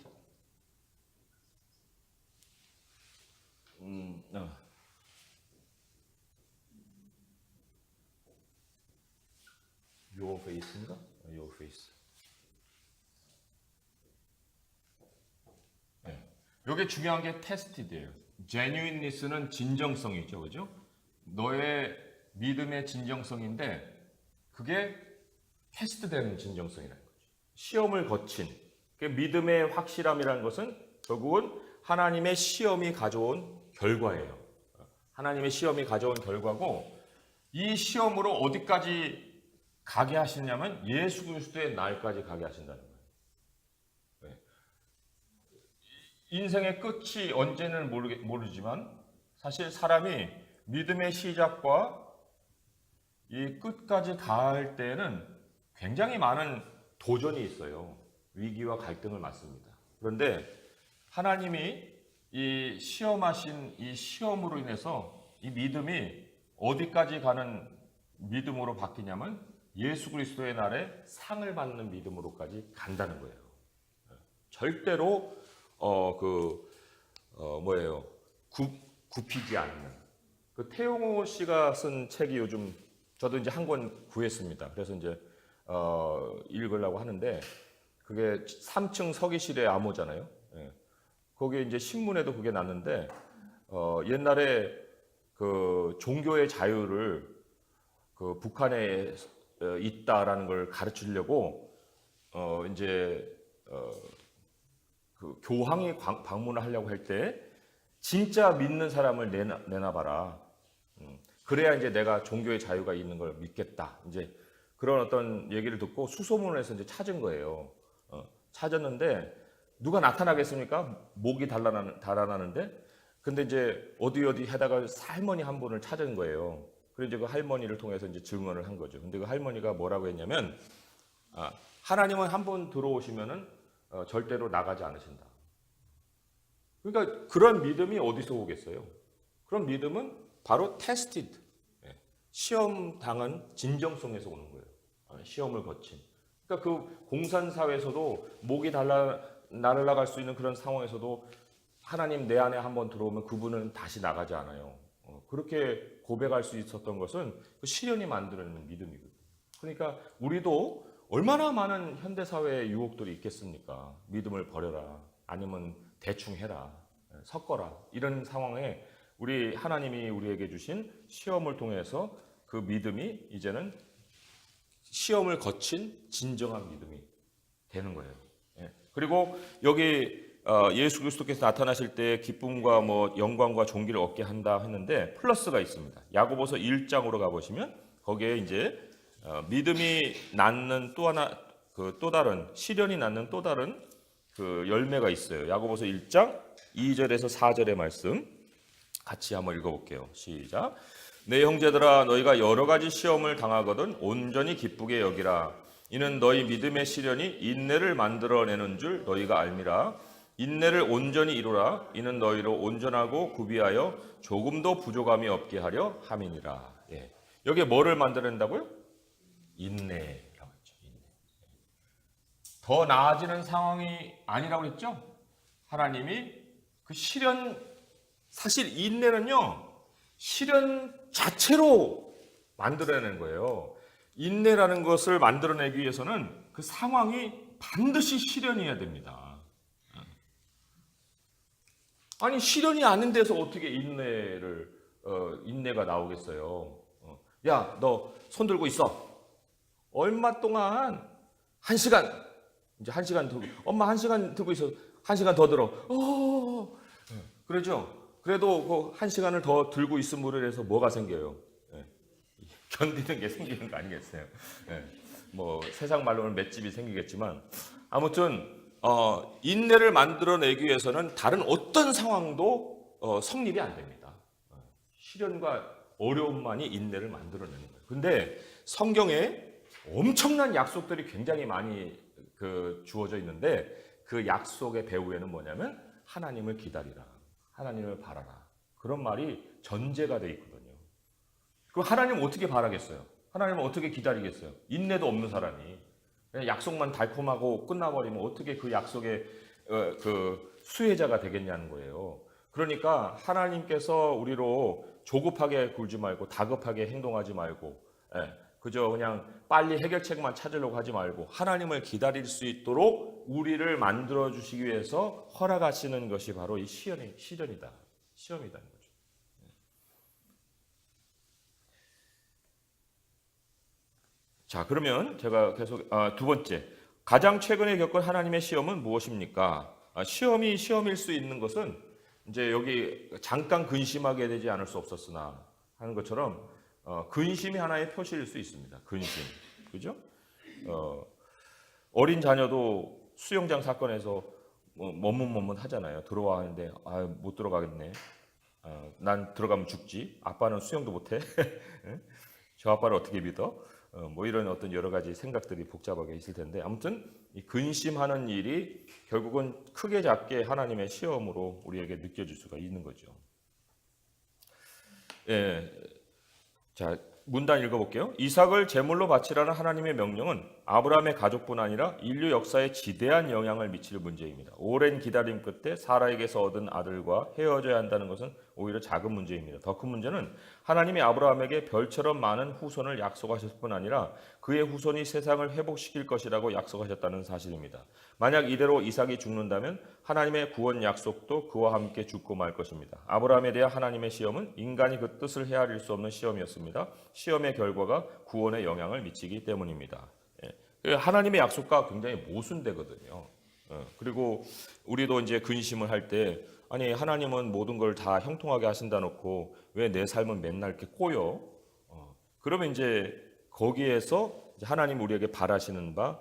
Speaker 1: your face인가? Your face. 네. 이게 중요한 게 tested예요. genuineness는 진정성이죠, 그죠? 너의 믿음의 진정성인데 그게 테스트되는 진정성이라는 거죠. 시험을 거친 그 믿음의 확실함이라는 것은 결국은 하나님의 시험이 가져온 결과예요. 하나님의 시험이 가져온 결과고 이 시험으로 어디까지 가게 하시냐면 예수 그리스도의 날까지 가게 하신다는 거예요. 인생의 끝이 언제는 모르지만 사실 사람이 믿음의 시작과 이 끝까지 닿을 때는 굉장히 많은 도전이 있어요. 위기와 갈등을 맞습니다. 그런데 하나님이 이 시험하신 이 시험으로 인해서 이 믿음이 어디까지 가는 믿음으로 바뀌냐면 예수 그리스도의 날에 상을 받는 믿음으로까지 간다는 거예요. 절대로 굽히지 않는. 그 태용호 씨가 쓴 책이 요즘 저도 이제 한 권 구했습니다. 그래서 이제 읽으려고 하는데 그게 3층 서기실의 암호잖아요. 예. 거기에 이제 신문에도 그게 났는데 옛날에 그 종교의 자유를 그 북한에 있다라는 걸 가르치려고 이제 그 교황이 방문을 하려고 할 때 진짜 믿는 사람을 내놔봐라. 그래야 이제 내가 종교의 자유가 있는 걸 믿겠다. 이제 그런 어떤 얘기를 듣고 수소문을 해서 이제 찾은 거예요. 찾았는데 누가 나타나겠습니까? 목이 달아나는데. 근데 이제 어디 하다가 할머니 한 분을 찾은 거예요. 그래서 이제 그 할머니를 통해서 이제 질문을 한 거죠. 근데 그 할머니가 뭐라고 했냐면, 하나님은 한 번 들어오시면은 절대로 나가지 않으신다. 그러니까 그런 믿음이 어디서 오겠어요? 그런 믿음은 바로 tested, 시험 당한 진정성에서 오는 거예요. 시험을 거친. 그러니까 그 공산사회에서도 목이 날아갈 수 있는 그런 상황에서도 하나님 내 안에 한번 들어오면 그분은 다시 나가지 않아요. 그렇게 고백할 수 있었던 것은 그 시련이 만들어내는 믿음이거든요. 그러니까 우리도 얼마나 많은 현대사회의 유혹들이 있겠습니까? 믿음을 버려라. 아니면 대충 해라. 섞어라. 이런 상황에 우리 하나님이 우리에게 주신 시험을 통해서 그 믿음이 이제는 시험을 거친 진정한 믿음이 되는 거예요. 그리고 여기 예수 그리스도께서 나타나실 때 기쁨과 뭐 영광과 존귀를 얻게 한다 했는데 플러스가 있습니다. 야고보서 1장으로 가보시면 거기에 이제 믿음이 낳는 또 다른 시련이 낳는 또 다른 그 열매가 있어요. 야고보서 1장 2절에서 4절의 말씀 같이 한번 읽어볼게요. 시작. 내 형제들아 너희가 여러 가지 시험을 당하거든 온전히 기쁘게 여기라. 이는 너희 믿음의 시련이 인내를 만들어내는 줄 너희가 알미라. 인내를 온전히 이루라. 이는 너희로 온전하고 구비하여 조금도 부족함이 없게 하려 함이니라. 여기에 뭐를 만들어낸다고요? 인내라고 했죠. 인내. 더 나아지는 상황이 아니라고 했죠. 하나님이 그 시련, 사실 인내는요 시련 자체로 만들어내는 거예요. 인내라는 것을 만들어내기 위해서는 그 상황이 반드시 시련이어야 됩니다. 아니 시련이 아닌 데서 어떻게 인내가 나오겠어요? 야, 너 손 들고 있어. 얼마 동안 1시간, 이제 1시간 들고, 엄마 1시간 들고 있어. 1시간 더 들어. 그러죠? 그래도 그 1시간을 더 들고 있음으로 해서 뭐가 생겨요? 견디는 게 생기는 거 아니겠어요? 뭐 세상 말로는 맷집이 생기겠지만 아무튼 인내를 만들어내기 위해서는 다른 어떤 상황도 성립이 안 됩니다. 시련과 어려움만이 인내를 만들어내는 거예요. 근데 성경에 엄청난 약속들이 굉장히 많이 주어져 있는데 그 약속의 배후에는 뭐냐면 하나님을 기다리라. 하나님을 바라라. 그런 말이 전제가 돼 있거든요. 그럼 하나님은 어떻게 바라겠어요? 하나님은 어떻게 기다리겠어요? 인내도 없는 사람이. 그냥 약속만 달콤하고 끝나버리면 어떻게 그 약속의 그 수혜자가 되겠냐는 거예요. 그러니까 하나님께서 우리로 조급하게 굴지 말고 다급하게 행동하지 말고 그저 그냥 빨리 해결책만 찾으려고 하지 말고 하나님을 기다릴 수 있도록 우리를 만들어 주시기 위해서 허락하시는 것이 바로 이 시련이다. 시험이다는 거죠. 자, 그러면 제가 계속 두 번째, 가장 최근에 겪은 하나님의 시험은 무엇입니까? 시험이 시험일 수 있는 것은 이제 여기 잠깐 근심하게 되지 않을 수 없었으나 하는 것처럼 근심이 하나의 표시일 수 있습니다. 근심, 그죠? 어린 자녀도 수영장 사건에서 머뭇머뭇하잖아요. 들어와 하는데 못 들어가겠네. 난 들어가면 죽지. 아빠는 수영도 못해. 저 아빠를 어떻게 믿어? 뭐 이런 어떤 여러 가지 생각들이 복잡하게 있을 텐데 아무튼 이 근심하는 일이 결국은 크게 작게 하나님의 시험으로 우리에게 느껴질 수가 있는 거죠. 예, 자 문단 읽어볼게요. 이삭을 제물로 바치라는 하나님의 명령은 아브라함의 가족뿐 아니라 인류 역사에 지대한 영향을 미칠 문제입니다. 오랜 기다림 끝에 사라에게서 얻은 아들과 헤어져야 한다는 것은 오히려 작은 문제입니다. 더 큰 문제는 하나님이 아브라함에게 별처럼 많은 후손을 약속하셨을 뿐 아니라 그의 후손이 세상을 회복시킬 것이라고 약속하셨다는 사실입니다. 만약 이대로 이삭이 죽는다면 하나님의 구원 약속도 그와 함께 죽고 말 것입니다. 아브라함에 대한 하나님의 시험은 인간이 그 뜻을 헤아릴 수 없는 시험이었습니다. 시험의 결과가 구원에 영향을 미치기 때문입니다. 하나님의 약속과 굉장히 모순되거든요. 그리고 우리도 이제 근심을 할 때 아니 하나님은 모든 걸 다 형통하게 하신다 놓고 왜 내 삶은 맨날 이렇게 꼬여? 그러면 이제 거기에서 이제 하나님 우리에게 바라시는 바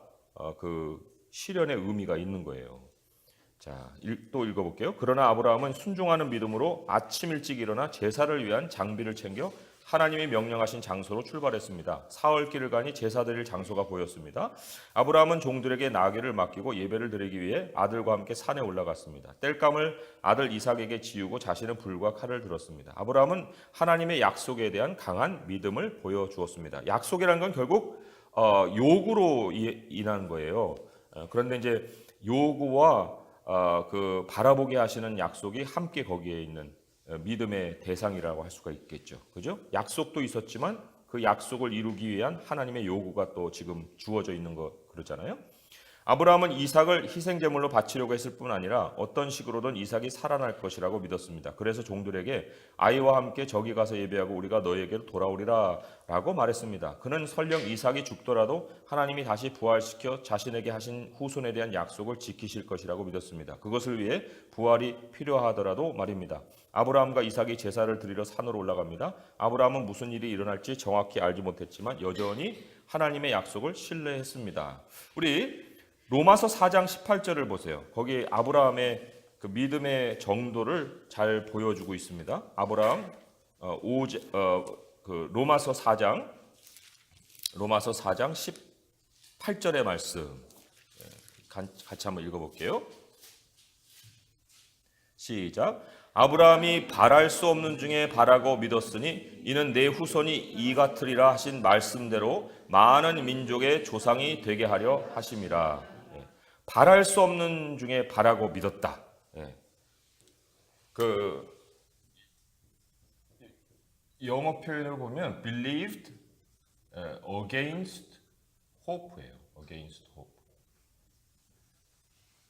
Speaker 1: 그 시련의 의미가 있는 거예요. 자, 또 읽어볼게요. 그러나 아브라함은 순종하는 믿음으로 아침 일찍 일어나 제사를 위한 장비를 챙겨 하나님이 명령하신 장소로 출발했습니다. 사흘길을 가니 제사 드릴 장소가 보였습니다. 아브라함은 종들에게 나귀를 맡기고 예배를 드리기 위해 아들과 함께 산에 올라갔습니다. 땔감을 아들 이삭에게 지우고 자신은 불과 칼을 들었습니다. 아브라함은 하나님의 약속에 대한 강한 믿음을 보여주었습니다. 약속이라는 건 결국 요구로 인한 거예요. 그런데 이제 요구와 그 바라보게 하시는 약속이 함께 거기에 있는 믿음의 대상이라고 할 수가 있겠죠. 그죠? 약속도 있었지만 그 약속을 이루기 위한 하나님의 요구가 또 지금 주어져 있는 거 그렇잖아요. 아브라함은 이삭을 희생제물로 바치려고 했을 뿐 아니라 어떤 식으로든 이삭이 살아날 것이라고 믿었습니다. 그래서 종들에게 아이와 함께 저기 가서 예배하고 우리가 너에게로 돌아오리라 라고 말했습니다. 그는 설령 이삭이 죽더라도 하나님이 다시 부활시켜 자신에게 하신 후손에 대한 약속을 지키실 것이라고 믿었습니다. 그것을 위해 부활이 필요하더라도 말입니다. 아브라함과 이삭이 제사를 드리러 산으로 올라갑니다. 아브라함은 무슨 일이 일어날지 정확히 알지 못했지만 여전히 하나님의 약속을 신뢰했습니다. 우리 로마서 4장 18절을 보세요. 거기 아브라함의 그 믿음의 정도를 잘 보여주고 있습니다. 아브라함 로마서 4장 18절의 말씀 같이 한번 읽어볼게요. 시작. 아브라함이 바랄 수 없는 중에 바라고 믿었으니 이는 내 후손이 이 같으리라 하신 말씀대로 많은 민족의 조상이 되게 하려 하심이라. 바랄 수 없는 중에 바라고 믿었다. 그 영어 표현을 보면 believed against hope예요. against hope.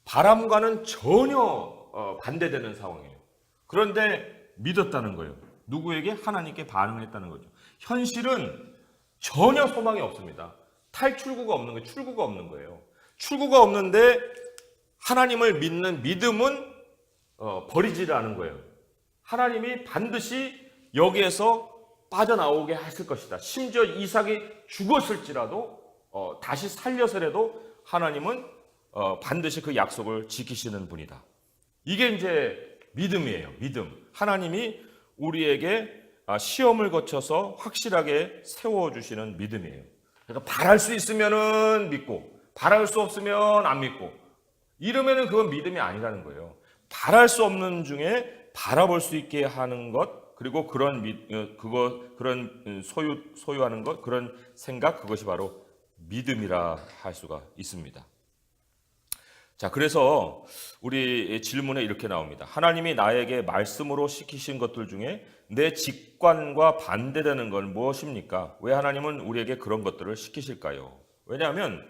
Speaker 1: 바람과는 전혀 반대되는 상황이에요. 그런데 믿었다는 거예요. 누구에게? 하나님께 반응을 했다는 거죠. 현실은 전혀 소망이 없습니다. 탈출구가 없는 거예요. 출구가 없는 거예요. 출구가 없는데 하나님을 믿는 믿음은 버리지를 않은 거예요. 하나님이 반드시 여기에서 빠져나오게 하실 것이다. 심지어 이삭이 죽었을지라도 다시 살려서라도 하나님은 반드시 그 약속을 지키시는 분이다. 이게 이제 믿음이에요. 믿음. 하나님이 우리에게 시험을 거쳐서 확실하게 세워주시는 믿음이에요. 그러니까 바랄 수 있으면은 믿고 바랄 수 없으면 안 믿고 이러면은 그건 믿음이 아니라는 거예요. 바랄 수 없는 중에 바라볼 수 있게 하는 것 그리고 그런 소유하는 것 그런 생각 그것이 바로 믿음이라 할 수가 있습니다. 자, 그래서 우리 질문에 이렇게 나옵니다. 하나님이 나에게 말씀으로 시키신 것들 중에 내 직관과 반대되는 건 무엇입니까? 왜 하나님은 우리에게 그런 것들을 시키실까요? 왜냐하면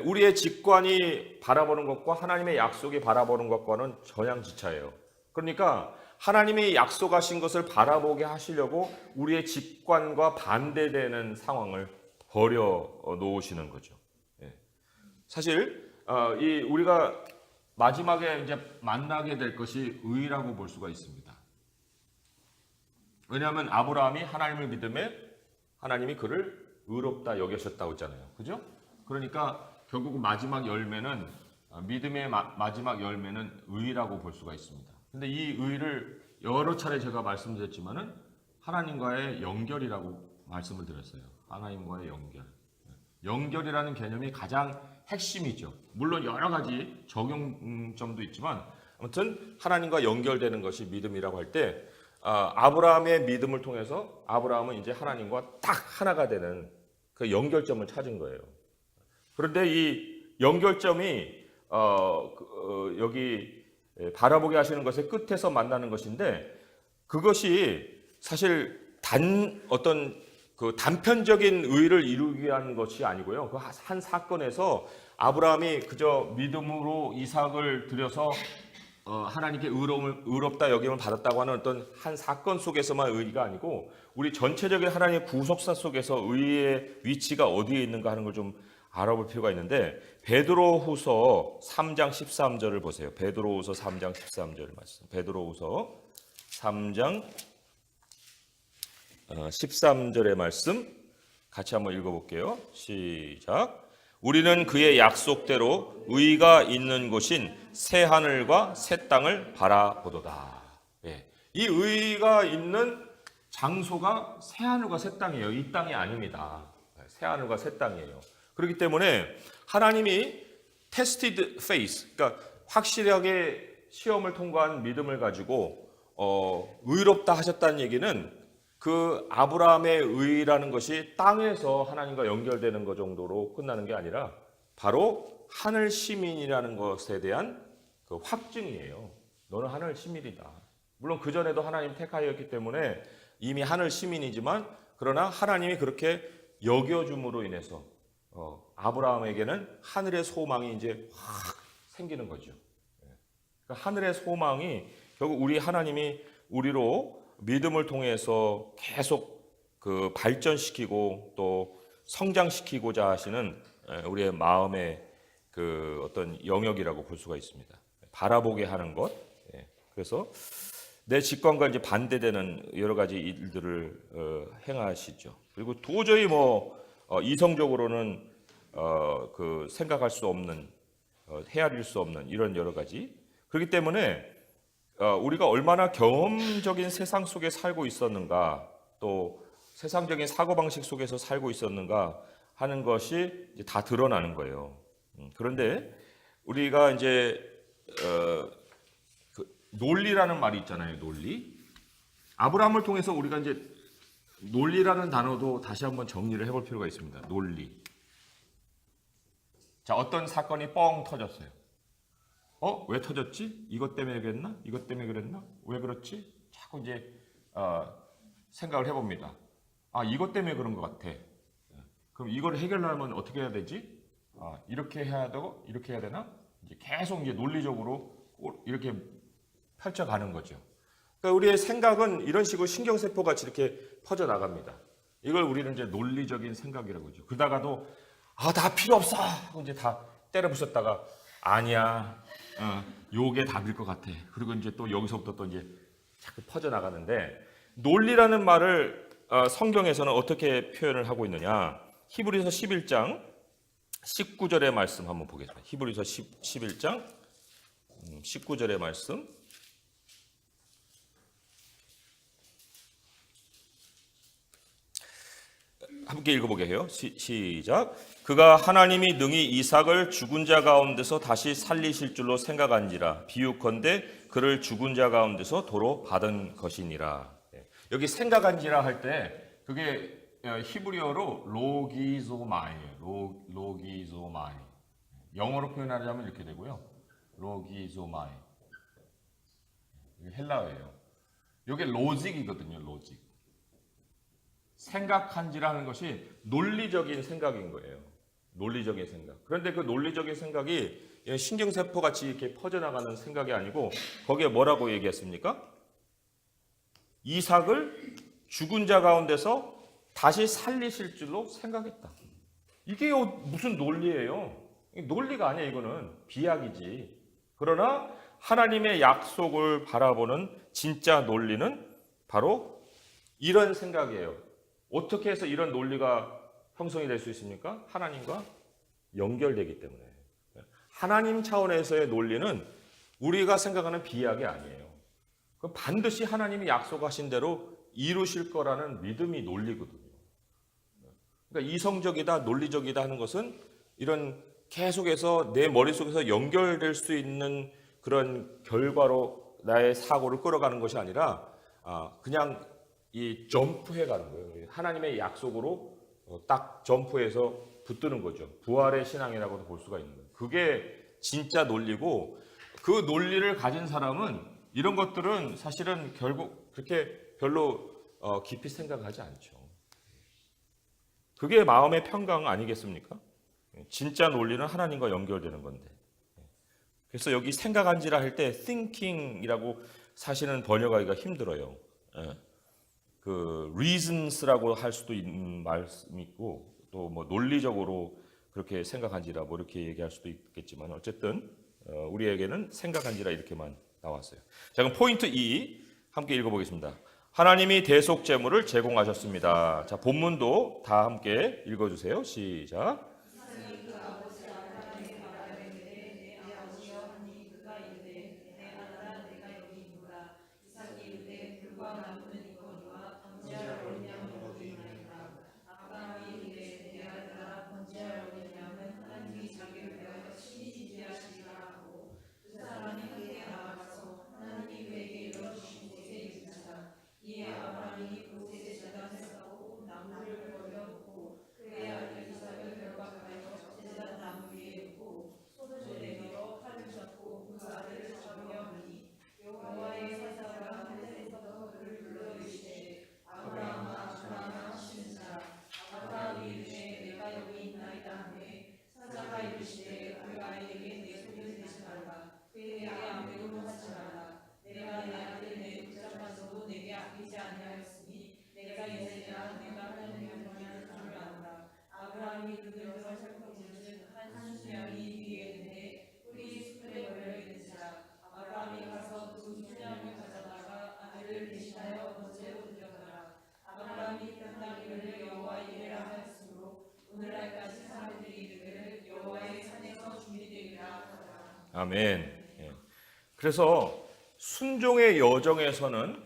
Speaker 1: 우리의 직관이 바라보는 것과 하나님의 약속이 바라보는 것과는 전향지차예요. 그러니까 하나님이 약속하신 것을 바라보게 하시려고 우리의 직관과 반대되는 상황을 버려 놓으시는 거죠. 사실 우리가 마지막에 이제 만나게 될 것이 의라고 볼 수가 있습니다. 왜냐하면 아브라함이 하나님을 믿음에 하나님이 그를 의롭다 여기셨다고 했잖아요. 그죠? 그러니까 결국 마지막 열매는 믿음의 마지막 열매는 의라고 볼 수가 있습니다. 근데 이 의를 여러 차례 제가 말씀드렸지만은 하나님과의 연결이라고 말씀을 드렸어요. 하나님과의 연결. 연결이라는 개념이 가장 핵심이죠. 물론 여러 가지 적용점도 있지만 아무튼 하나님과 연결되는 것이 믿음이라고 할 때 아브라함의 믿음을 통해서 아브라함은 이제 하나님과 딱 하나가 되는 그 연결점을 찾은 거예요. 그런데 이 연결점이 여기 바라보게 하시는 것의 끝에서 만나는 것인데 그것이 사실 어떤 그 단편적인 의를 이루기 위한 것이 아니고요. 그 한 사건에서 아브라함이 그저 믿음으로 이삭을 드려서 하나님께 의롭다 여김을 받았다고 하는 어떤 한 사건 속에서만 의가 아니고 우리 전체적인 하나님의 구속사 속에서 의의 위치가 어디에 있는가 하는 걸 좀 알아볼 필요가 있는데 베드로후서 3장 13절을 보세요. 베드로후서 3장 13절 말씀. 베드로후서 3장 13절의 말씀 같이 한번 읽어볼게요. 시작. 우리는 그의 약속대로 의가 있는 곳인 새 하늘과 새 땅을 바라보도다. 예. 이 의가 있는 장소가 새 하늘과 새 땅이에요. 이 땅이 아닙니다. 새 하늘과 새 땅이에요. 그렇기 때문에 하나님이 tested faith, 그러니까 확실하게 시험을 통과한 믿음을 가지고 의롭다 하셨다는 얘기는 그 아브라함의 의라는 것이 땅에서 하나님과 연결되는 것 정도로 끝나는 게 아니라 바로 하늘 시민이라는 것에 대한 그 확증이에요. 너는 하늘 시민이다. 물론 그 전에도 하나님 택하였기 때문에 이미 하늘 시민이지만 그러나 하나님이 그렇게 여겨줌으로 인해서 아브라함에게는 하늘의 소망이 이제 확 생기는 거죠. 그러니까 하늘의 소망이 결국 우리 하나님이 우리로 믿음을 통해서 계속 그 발전시키고 또 성장시키고자 하시는 우리의 마음의 그 어떤 영역이라고 볼 수가 있습니다. 바라보게 하는 것. 그래서 내 직관과 이제 반대되는 여러 가지 일들을 행하시죠. 그리고 도저히 이성적으로는 그 생각할 수 없는 헤아릴 수 없는 이런 여러 가지. 그렇기 때문에 우리가 얼마나 경험적인 세상 속에 살고 있었는가, 또 세상적인 사고방식 속에서 살고 있었는가 하는 것이 이제 다 드러나는 거예요. 그런데 우리가 이제 그 논리라는 말이 있잖아요. 논리. 아브라함을 통해서 우리가 이제 논리라는 단어도 다시 한번 정리를 해볼 필요가 있습니다. 논리. 자, 어떤 사건이 뻥 터졌어요. 왜 터졌지? 이것 때문에 그랬나? 이것 때문에 그랬나? 왜 그렇지? 자꾸 이제 생각을 해봅니다. 이것 때문에 그런 것 같아. 그럼 이걸 해결하려면 어떻게 해야 되지? 이렇게 해야 되고 이렇게 해야 되나? 이제 계속 이제 논리적으로 이렇게 펼쳐가는 거죠. 그러니까 우리의 생각은 이런 식으로 신경세포 같이 이렇게 퍼져 나갑니다. 이걸 우리는 이제 논리적인 생각이라고 하죠. 그러다가도 다 필요 없어 하고 이제 다 때려 부쉈다가 아니야. 요게 답일 것 같아. 그리고 이제 또 여기서부터 또 이제 자꾸 퍼져 나가는데 논리라는 말을 성경에서는 어떻게 표현을 하고 있느냐? 히브리서 11장 19절의 말씀 한번 보겠습니다. 히브리서 11장 19절의 말씀. 함께 읽어보게 해요. 시작. 그가 하나님이 능히 이삭을 죽은 자 가운데서 다시 살리실 줄로 생각한지라 비유컨대 그를 죽은 자 가운데서 도로 받은 것이니라. 여기 생각한지라 할 때 그게 히브리어로 로기조마이에요. 로기조마이. 영어로 표현하자면 이렇게 되고요. 로기조마이. 헬라어예요. 이게 로직이거든요. 로직. 생각한지라는 것이 논리적인 생각인 거예요. 논리적인 생각. 그런데 그 논리적인 생각이 신경세포 같이 이렇게 퍼져나가는 생각이 아니고 거기에 뭐라고 얘기했습니까? 이삭을 죽은 자 가운데서 다시 살리실 줄로 생각했다. 이게 무슨 논리예요? 논리가 아니에요. 이거는 비약이지. 그러나 하나님의 약속을 바라보는 진짜 논리는 바로 이런 생각이에요. 어떻게 해서 이런 논리가 형성이 될 수 있습니까? 하나님과 연결되기 때문에. 하나님 차원에서의 논리는 우리가 생각하는 비약이 아니에요. 그 반드시 하나님이 약속하신 대로 이루실 거라는 믿음이 논리거든요. 그러니까 이성적이다, 논리적이다 하는 것은 이런 계속해서 내 머릿속에서 연결될 수 있는 그런 결과로 나의 사고를 끌어가는 것이 아니라 그냥 이 점프해 가는 거예요. 하나님의 약속으로 딱 점프해서 붙드는 거죠. 부활의 신앙이라고도 볼 수가 있는 거예요. 그게 진짜 논리고, 그 논리를 가진 사람은 이런 것들은 사실은 결국 그렇게 별로 깊이 생각하지 않죠. 그게 마음의 평강 아니겠습니까? 진짜 논리는 하나님과 연결되는 건데. 그래서 여기 생각한지라 할 때 thinking이라고 사실은 번역하기가 힘들어요. 그 reasons라고 할 수도 있는 말씀이 있고, 또 뭐 논리적으로 그렇게 생각한지라 뭐 이렇게 얘기할 수도 있겠지만, 어쨌든 우리에게는 생각한지라 이렇게만 나왔어요. 자, 그럼 포인트 2 함께 읽어보겠습니다. 하나님이 대속 제물을 제공하셨습니다. 자, 본문도 다 함께 읽어주세요. 시작. 아멘. 예. 그래서 순종의 여정에서는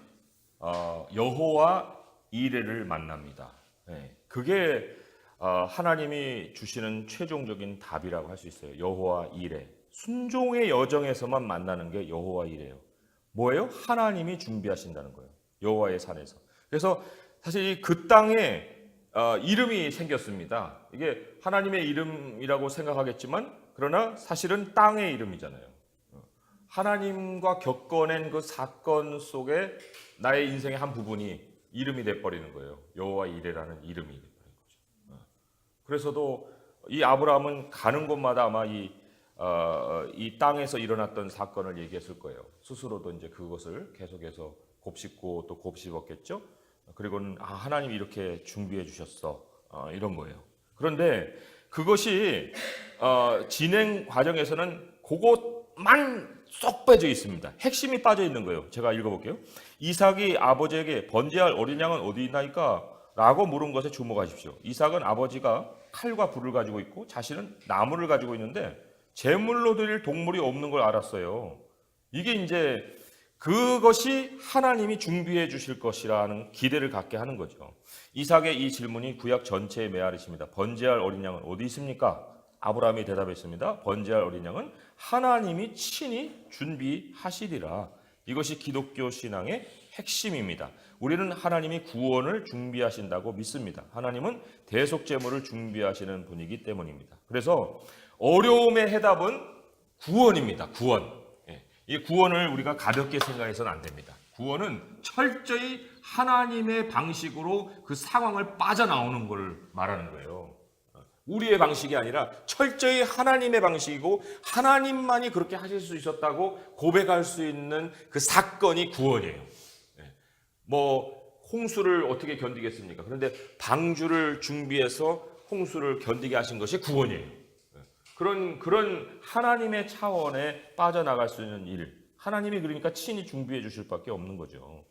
Speaker 1: 여호와 이레를 만납니다. 예. 그게 하나님이 주시는 최종적인 답이라고 할 수 있어요. 여호와 이레. 순종의 여정에서만 만나는 게 여호와 이레예요. 뭐예요? 하나님이 준비하신다는 거예요. 여호와의 산에서. 그래서 사실 그 땅에 이름이 생겼습니다. 이게 하나님의 이름이라고 생각하겠지만, 그러나 사실은 땅의 이름이잖아요. 하나님과 겪어낸 그 사건 속에 나의 인생의 한 부분이 이름이 돼버리는 거예요. 여호와 이레라는 이름이 돼버린 거죠. 그래서도 이 아브라함은 가는 곳마다 아마 이 땅에서 일어났던 사건을 얘기했을 거예요. 스스로도 이제 그것을 계속해서 곱씹고 또 곱씹었겠죠. 그리고는 하나님이 이렇게 준비해 주셨어, 이런 거예요. 그런데 그것이 진행 과정에서는 그것만 쏙 빼져 있습니다. 핵심이 빠져 있는 거예요. 제가 읽어볼게요. 이삭이 아버지에게 번제할 어린 양은 어디 있나이까? 라고 물은 것에 주목하십시오. 이삭은 아버지가 칼과 불을 가지고 있고 자신은 나무를 가지고 있는데 제물로 드릴 동물이 없는 걸 알았어요. 이게 이제 그것이 하나님이 준비해 주실 것이라는 기대를 갖게 하는 거죠. 이삭의 이 질문이 구약 전체의 메아리십니다. 번제할 어린 양은 어디 있습니까? 아브라함이 대답했습니다. 번제할 어린 양은 하나님이 친히 준비하시리라. 이것이 기독교 신앙의 핵심입니다. 우리는 하나님이 구원을 준비하신다고 믿습니다. 하나님은 대속 제물을 준비하시는 분이기 때문입니다. 그래서 어려움의 해답은 구원입니다. 구원. 이 구원을 우리가 가볍게 생각해서는 안 됩니다. 구원은 철저히 하나님의 방식으로 그 상황을 빠져나오는 걸 말하는 거예요. 우리의 방식이 아니라 철저히 하나님의 방식이고 하나님만이 그렇게 하실 수 있었다고 고백할 수 있는 그 사건이 구원이에요. 뭐 홍수를 어떻게 견디겠습니까? 그런데 방주를 준비해서 홍수를 견디게 하신 것이 구원이에요. 그런 하나님의 차원에 빠져나갈 수 있는 일, 하나님이 그러니까 친히 준비해 주실 밖에 없는 거죠.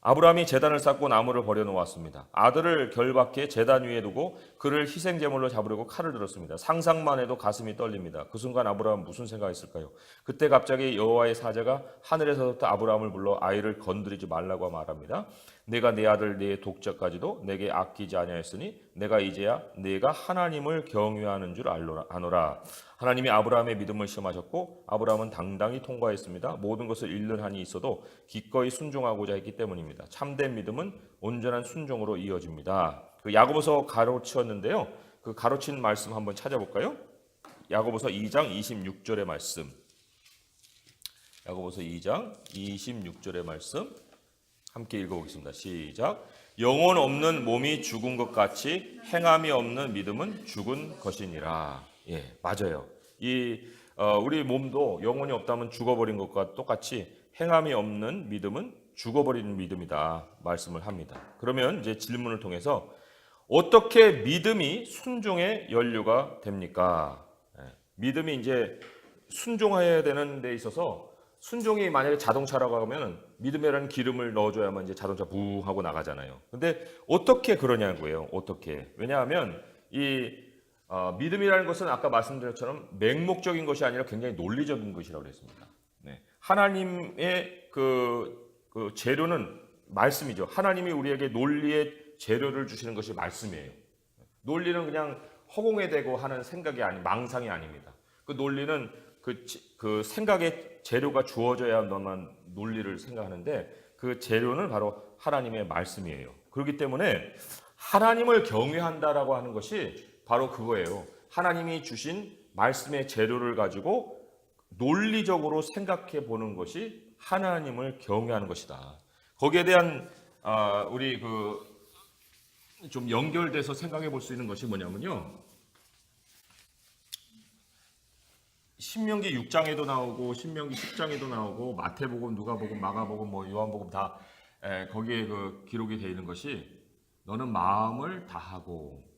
Speaker 1: 아브라함이 제단을 쌓고 나무를 버려 놓았습니다. 아들을 결박해 제단 위에 두고 그를 희생 제물로 잡으려고 칼을 들었습니다. 상상만 해도 가슴이 떨립니다. 그 순간 아브라함은 무슨 생각했을까요? 그때 갑자기 여호와의 사자가 하늘에서부터 아브라함을 불러 아이를 건드리지 말라고 말합니다. 내가 내 아들 내 독자까지도 내게 아끼지 아니하였으니 내가 이제야 내가 하나님을 경외하는 줄 아노라. 하나님이 아브라함의 믿음을 시험하셨고 아브라함은 당당히 통과했습니다. 모든 것을 잃는 한이 있어도 기꺼이 순종하고자 했기 때문입니다. 참된 믿음은 온전한 순종으로 이어집니다. 그 야고보서 가로치었는데요. 그 가로친 말씀 한번 찾아볼까요? 야고보서 2장 26절의 말씀. 야고보서 2장 26절의 말씀 함께 읽어보겠습니다. 시작. 영혼 없는 몸이 죽은 것 같이 행함이 없는 믿음은 죽은 것이니라. 예, 맞아요. 우리 몸도 영혼이 없다면 죽어버린 것과 똑같이 행함이 없는 믿음은 죽어버린 믿음이다 말씀을 합니다. 그러면 이제 질문을 통해서 어떻게 믿음이 순종의 연료가 됩니까? 예, 믿음이 이제 순종해야 되는 데 있어서 순종이 만약에 자동차라고 하면 믿음이라는 기름을 넣어줘야만 이제 자동차 부 하고 나가잖아요. 근데 어떻게 그러냐고요. 어떻게? 왜냐하면 믿음이라는 것은 아까 말씀드린 것처럼 맹목적인 것이 아니라 굉장히 논리적인 것이라고 그랬습니다. 네. 하나님의 그 재료는 말씀이죠. 하나님이 우리에게 논리의 재료를 주시는 것이 말씀이에요. 논리는 그냥 허공에 대고 하는 생각이 망상이 아닙니다. 그 논리는 그 생각의 재료가 주어져야 너만 논리를 생각하는데 그 재료는 바로 하나님의 말씀이에요. 그렇기 때문에 하나님을 경외한다라고 하는 것이 바로 그거예요. 하나님이 주신 말씀의 재료를 가지고 논리적으로 생각해 보는 것이 하나님을 경외하는 것이다. 거기에 대한 우리 좀 연결돼서 생각해 볼 수 있는 것이 뭐냐면요. 신명기 6장에도 나오고 신명기 10장에도 나오고 마태복음, 누가복음, 마가복음, 요한복음 다 거기에 그 기록이 되어 있는 것이 너는 마음을 다하고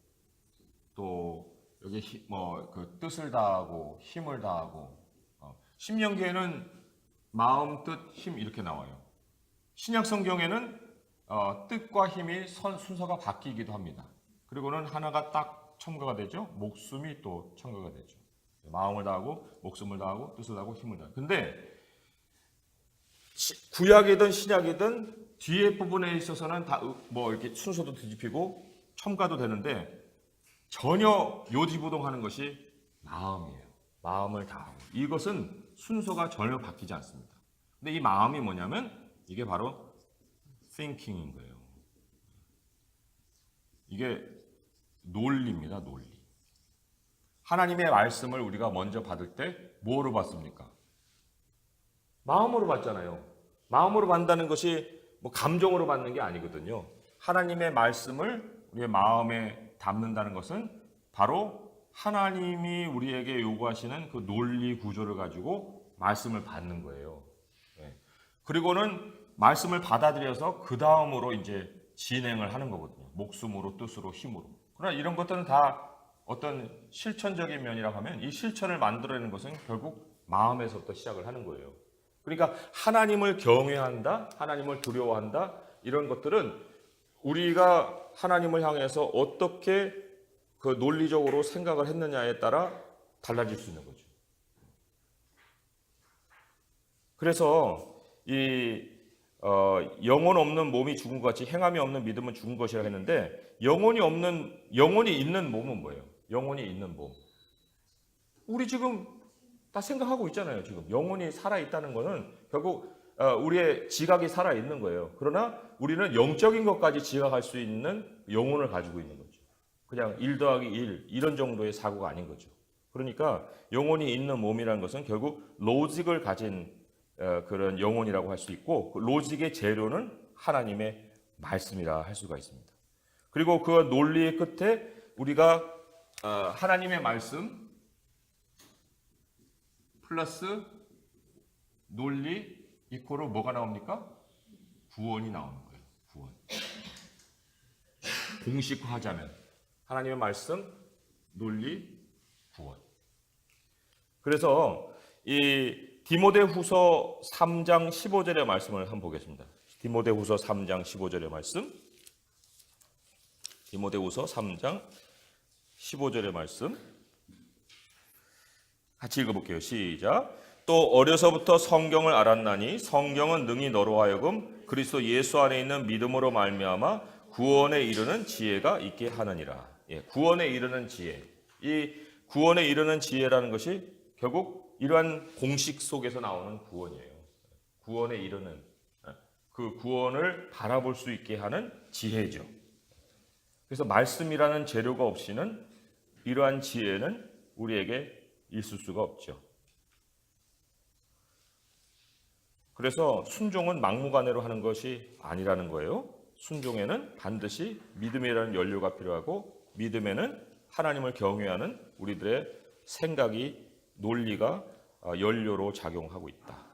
Speaker 1: 또 여기 그 뜻을 다하고 힘을 다하고 신명기에는 마음, 뜻, 힘 이렇게 나와요. 신약 성경에는 뜻과 힘이 순서가 바뀌기도 합니다. 그리고는 하나가 딱 첨가가 되죠. 목숨이 또 첨가가 되죠. 마음을 다하고 목숨을 다하고 뜻을 다하고 힘을 다하고. 근데 구약이든 신약이든 뒤에 부분에 있어서는 다 이렇게 순서도 뒤집히고 첨가도 되는데 전혀 요지부동하는 것이 마음이에요. 마음을 다하고. 이것은 순서가 전혀 바뀌지 않습니다. 근데 이 마음이 뭐냐면 이게 바로 thinking인 거예요. 이게 논리입니다. 논리. 하나님의 말씀을 우리가 먼저 받을 때 뭐로 받습니까? 마음으로 받잖아요. 마음으로 받는다는 것이 감정으로 받는 게 아니거든요. 하나님의 말씀을 우리의 마음에 담는다는 것은 바로 하나님이 우리에게 요구하시는 그 논리 구조를 가지고 말씀을 받는 거예요. 그리고는 말씀을 받아들여서 그 다음으로 이제 진행을 하는 거거든요. 목숨으로, 뜻으로, 힘으로. 그러나 이런 것들은 다 어떤 실천적인 면이라고 하면 이 실천을 만들어내는 것은 결국 마음에서부터 시작을 하는 거예요. 그러니까 하나님을 경외한다, 하나님을 두려워한다 이런 것들은 우리가 하나님을 향해서 어떻게 그 논리적으로 생각을 했느냐에 따라 달라질 수 있는 거죠. 그래서 영혼 없는 몸이 죽은 것 같이 행함이 없는 믿음은 죽은 것이라 했는데 영혼이 있는 몸은 뭐예요? 영혼이 있는 몸. 우리 지금 다 생각하고 있잖아요. 지금 영혼이 살아 있다는 것은 결국 우리의 지각이 살아 있는 거예요. 그러나 우리는 영적인 것까지 지각할 수 있는 영혼을 가지고 있는 거죠. 그냥 1 더하기 1 이런 정도의 사고가 아닌 거죠. 그러니까 영혼이 있는 몸이라는 것은 결국 로직을 가진 그런 영혼이라고 할 수 있고 그 로직의 재료는 하나님의 말씀이라 할 수가 있습니다. 그리고 그 논리의 끝에 우리가 하나님의 말씀 플러스 논리 이코로 뭐가 나옵니까? 구원이 나오는 거예요. 구원. 공식화하자면 하나님의 말씀, 논리, 구원. 그래서 이 디모데후서 3장 15절의 말씀을 한번 보겠습니다. 디모데후서 3장 15절의 말씀. 디모데후서 3장 15절의 말씀. 같이 읽어볼게요. 시작. 또 어려서부터 성경을 알았나니 성경은 능히 너로 하여금 그리스도 예수 안에 있는 믿음으로 말미암아 구원에 이르는 지혜가 있게 하느니라. 예, 구원에 이르는 지혜. 이 구원에 이르는 지혜라는 것이 결국 이러한 공식 속에서 나오는 구원이에요. 구원에 이르는, 그 구원을 바라볼 수 있게 하는 지혜죠. 그래서 말씀이라는 재료가 없이는 이러한 지혜는 우리에게 있을 수가 없죠. 그래서 순종은 막무가내로 하는 것이 아니라는 거예요. 순종에는 반드시 믿음이라는 연료가 필요하고, 믿음에는 하나님을 경외하는 우리들의 생각이, 논리가 연료로 작용하고 있다.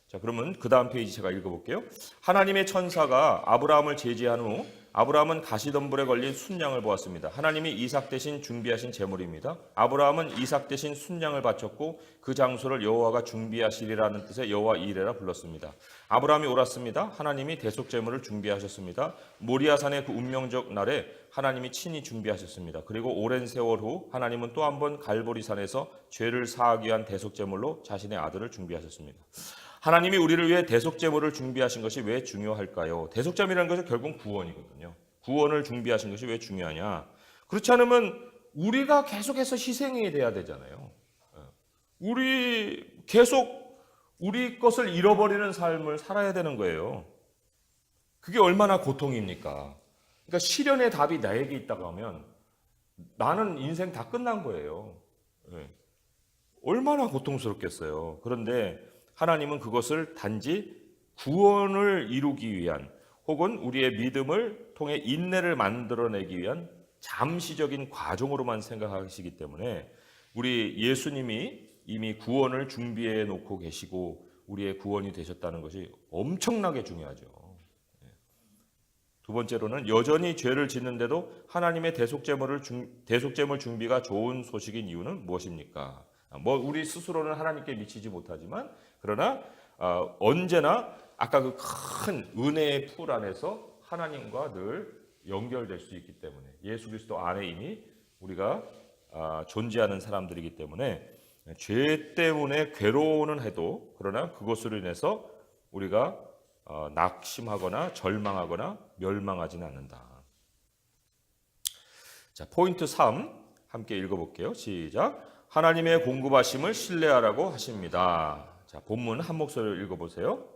Speaker 1: 자, 그러면 그 다음 페이지 제가 읽어볼게요. 하나님의 천사가 아브라함을 제지한 후 아브라함은 가시덤불에 걸린 순양을 보았습니다. 하나님이 이삭 대신 준비하신 제물입니다. 아브라함은 이삭 대신 순양을 바쳤고 그 장소를 여호와가 준비하시리라는 뜻의 여호와 이레라 불렀습니다. 아브라함이 옳았습니다. 하나님이 대속 제물을 준비하셨습니다. 모리아산의 그 운명적 날에 하나님이 친히 준비하셨습니다. 그리고 오랜 세월 후 하나님은 또 한 번 갈보리산에서 죄를 사하기 위한 대속 제물로 자신의 아들을 준비하셨습니다. 하나님이 우리를 위해 대속제물을 준비하신 것이 왜 중요할까요? 대속제물이라는 것은 결국 구원이거든요. 구원을 준비하신 것이 왜 중요하냐? 그렇지 않으면 우리가 계속해서 희생이 돼야 되잖아요. 우리 계속 우리 것을 잃어버리는 삶을 살아야 되는 거예요. 그게 얼마나 고통입니까? 그러니까 시련의 답이 나에게 있다고 하면 나는 인생 다 끝난 거예요. 얼마나 고통스럽겠어요. 그런데 하나님은 그것을 단지 구원을 이루기 위한, 혹은 우리의 믿음을 통해 인내를 만들어내기 위한 잠시적인 과정으로만 생각하시기 때문에 우리 예수님이 이미 구원을 준비해 놓고 계시고 우리의 구원이 되셨다는 것이 엄청나게 중요하죠. 두 번째로는 여전히 죄를 짓는데도 하나님의 대속제물 준비가 좋은 소식인 이유는 무엇입니까? 우리 스스로는 하나님께 미치지 못하지만, 그러나 언제나 아까 그 큰 은혜의 풀 안에서 하나님과 늘 연결될 수 있기 때문에, 예수 그리스도 안에 이미 우리가 존재하는 사람들이기 때문에 죄 때문에 괴로워는 해도, 그러나 그것으로 인해서 우리가 낙심하거나 절망하거나 멸망하지는 않는다. 자, 포인트 3 함께 읽어볼게요. 시작. 하나님의 공급하심을 신뢰하라고 하십니다. 자, 본문 한 목소리로 읽어보세요.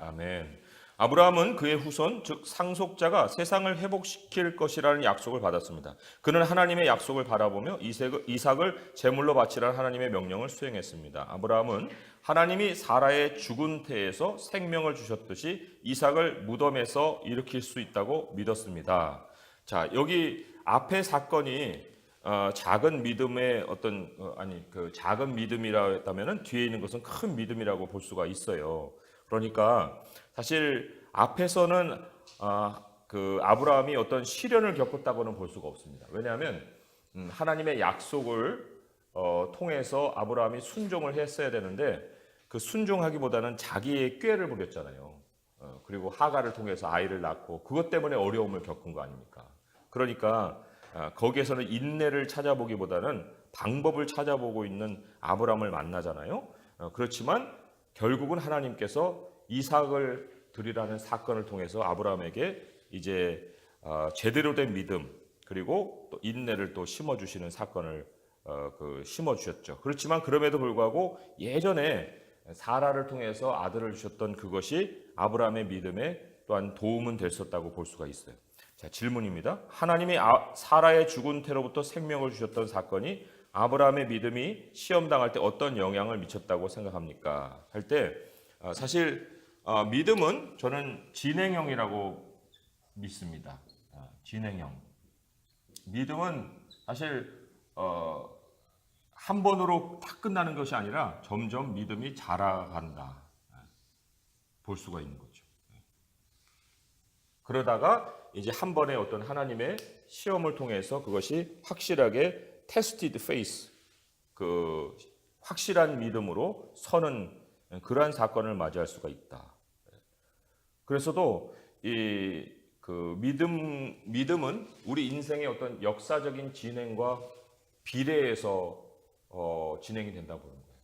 Speaker 1: 아멘. 아브라함은 그의 후손, 즉 상속자가 세상을 회복시킬 것이라는 약속을 받았습니다. 그는 하나님의 약속을 바라보며 이삭을 제물로 바치라는 하나님의 명령을 수행했습니다. 아브라함은 하나님이 사라의 죽은 태에서 생명을 주셨듯이 이삭을 무덤에서 일으킬 수 있다고 믿었습니다. 자, 여기 앞의 사건이 작은 믿음의 작은 믿음이라 했다면은 뒤에 있는 것은 큰 믿음이라고 볼 수가 있어요. 그러니까 사실 앞에서는 그 아브라함이 어떤 시련을 겪었다고는 볼 수가 없습니다. 왜냐하면 하나님의 약속을 통해서 아브라함이 순종을 했어야 되는데 그 순종하기보다는 자기의 꾀를 부렸잖아요. 그리고 하가를 통해서 아이를 낳고 그것 때문에 어려움을 겪은 거 아닙니까? 그러니까 거기에서는 인내를 찾아보기보다는 방법을 찾아보고 있는 아브라함을 만나잖아요. 그렇지만 결국은 하나님께서 이삭을 드리라는 사건을 통해서 아브라함에게 이제 제대로 된 믿음, 그리고 또 인내를 또 심어주시는 사건을 심어주셨죠. 그렇지만 그럼에도 불구하고 예전에 사라를 통해서 아들을 주셨던 그것이 아브라함의 믿음에 또한 도움은 됐었다고 볼 수가 있어요. 자, 질문입니다. 하나님이 사라의 죽은 태로부터 생명을 주셨던 사건이 아브라함의 믿음이 시험당할 때 어떤 영향을 미쳤다고 생각합니까? 할 때 사실 믿음은 저는 진행형이라고 믿습니다. 진행형. 믿음은 사실 한 번으로 다 끝나는 것이 아니라 점점 믿음이 자라간다 볼 수가 있는 거죠. 그러다가 이제 한 번의 어떤 하나님의 시험을 통해서 그것이 확실하게 tested faith, 그 확실한 믿음으로 서는 그러한 사건을 맞이할 수가 있다. 그래서도 이 그 믿음은 우리 인생의 어떤 역사적인 진행과 비례해서 진행이 된다고 보는 거예요.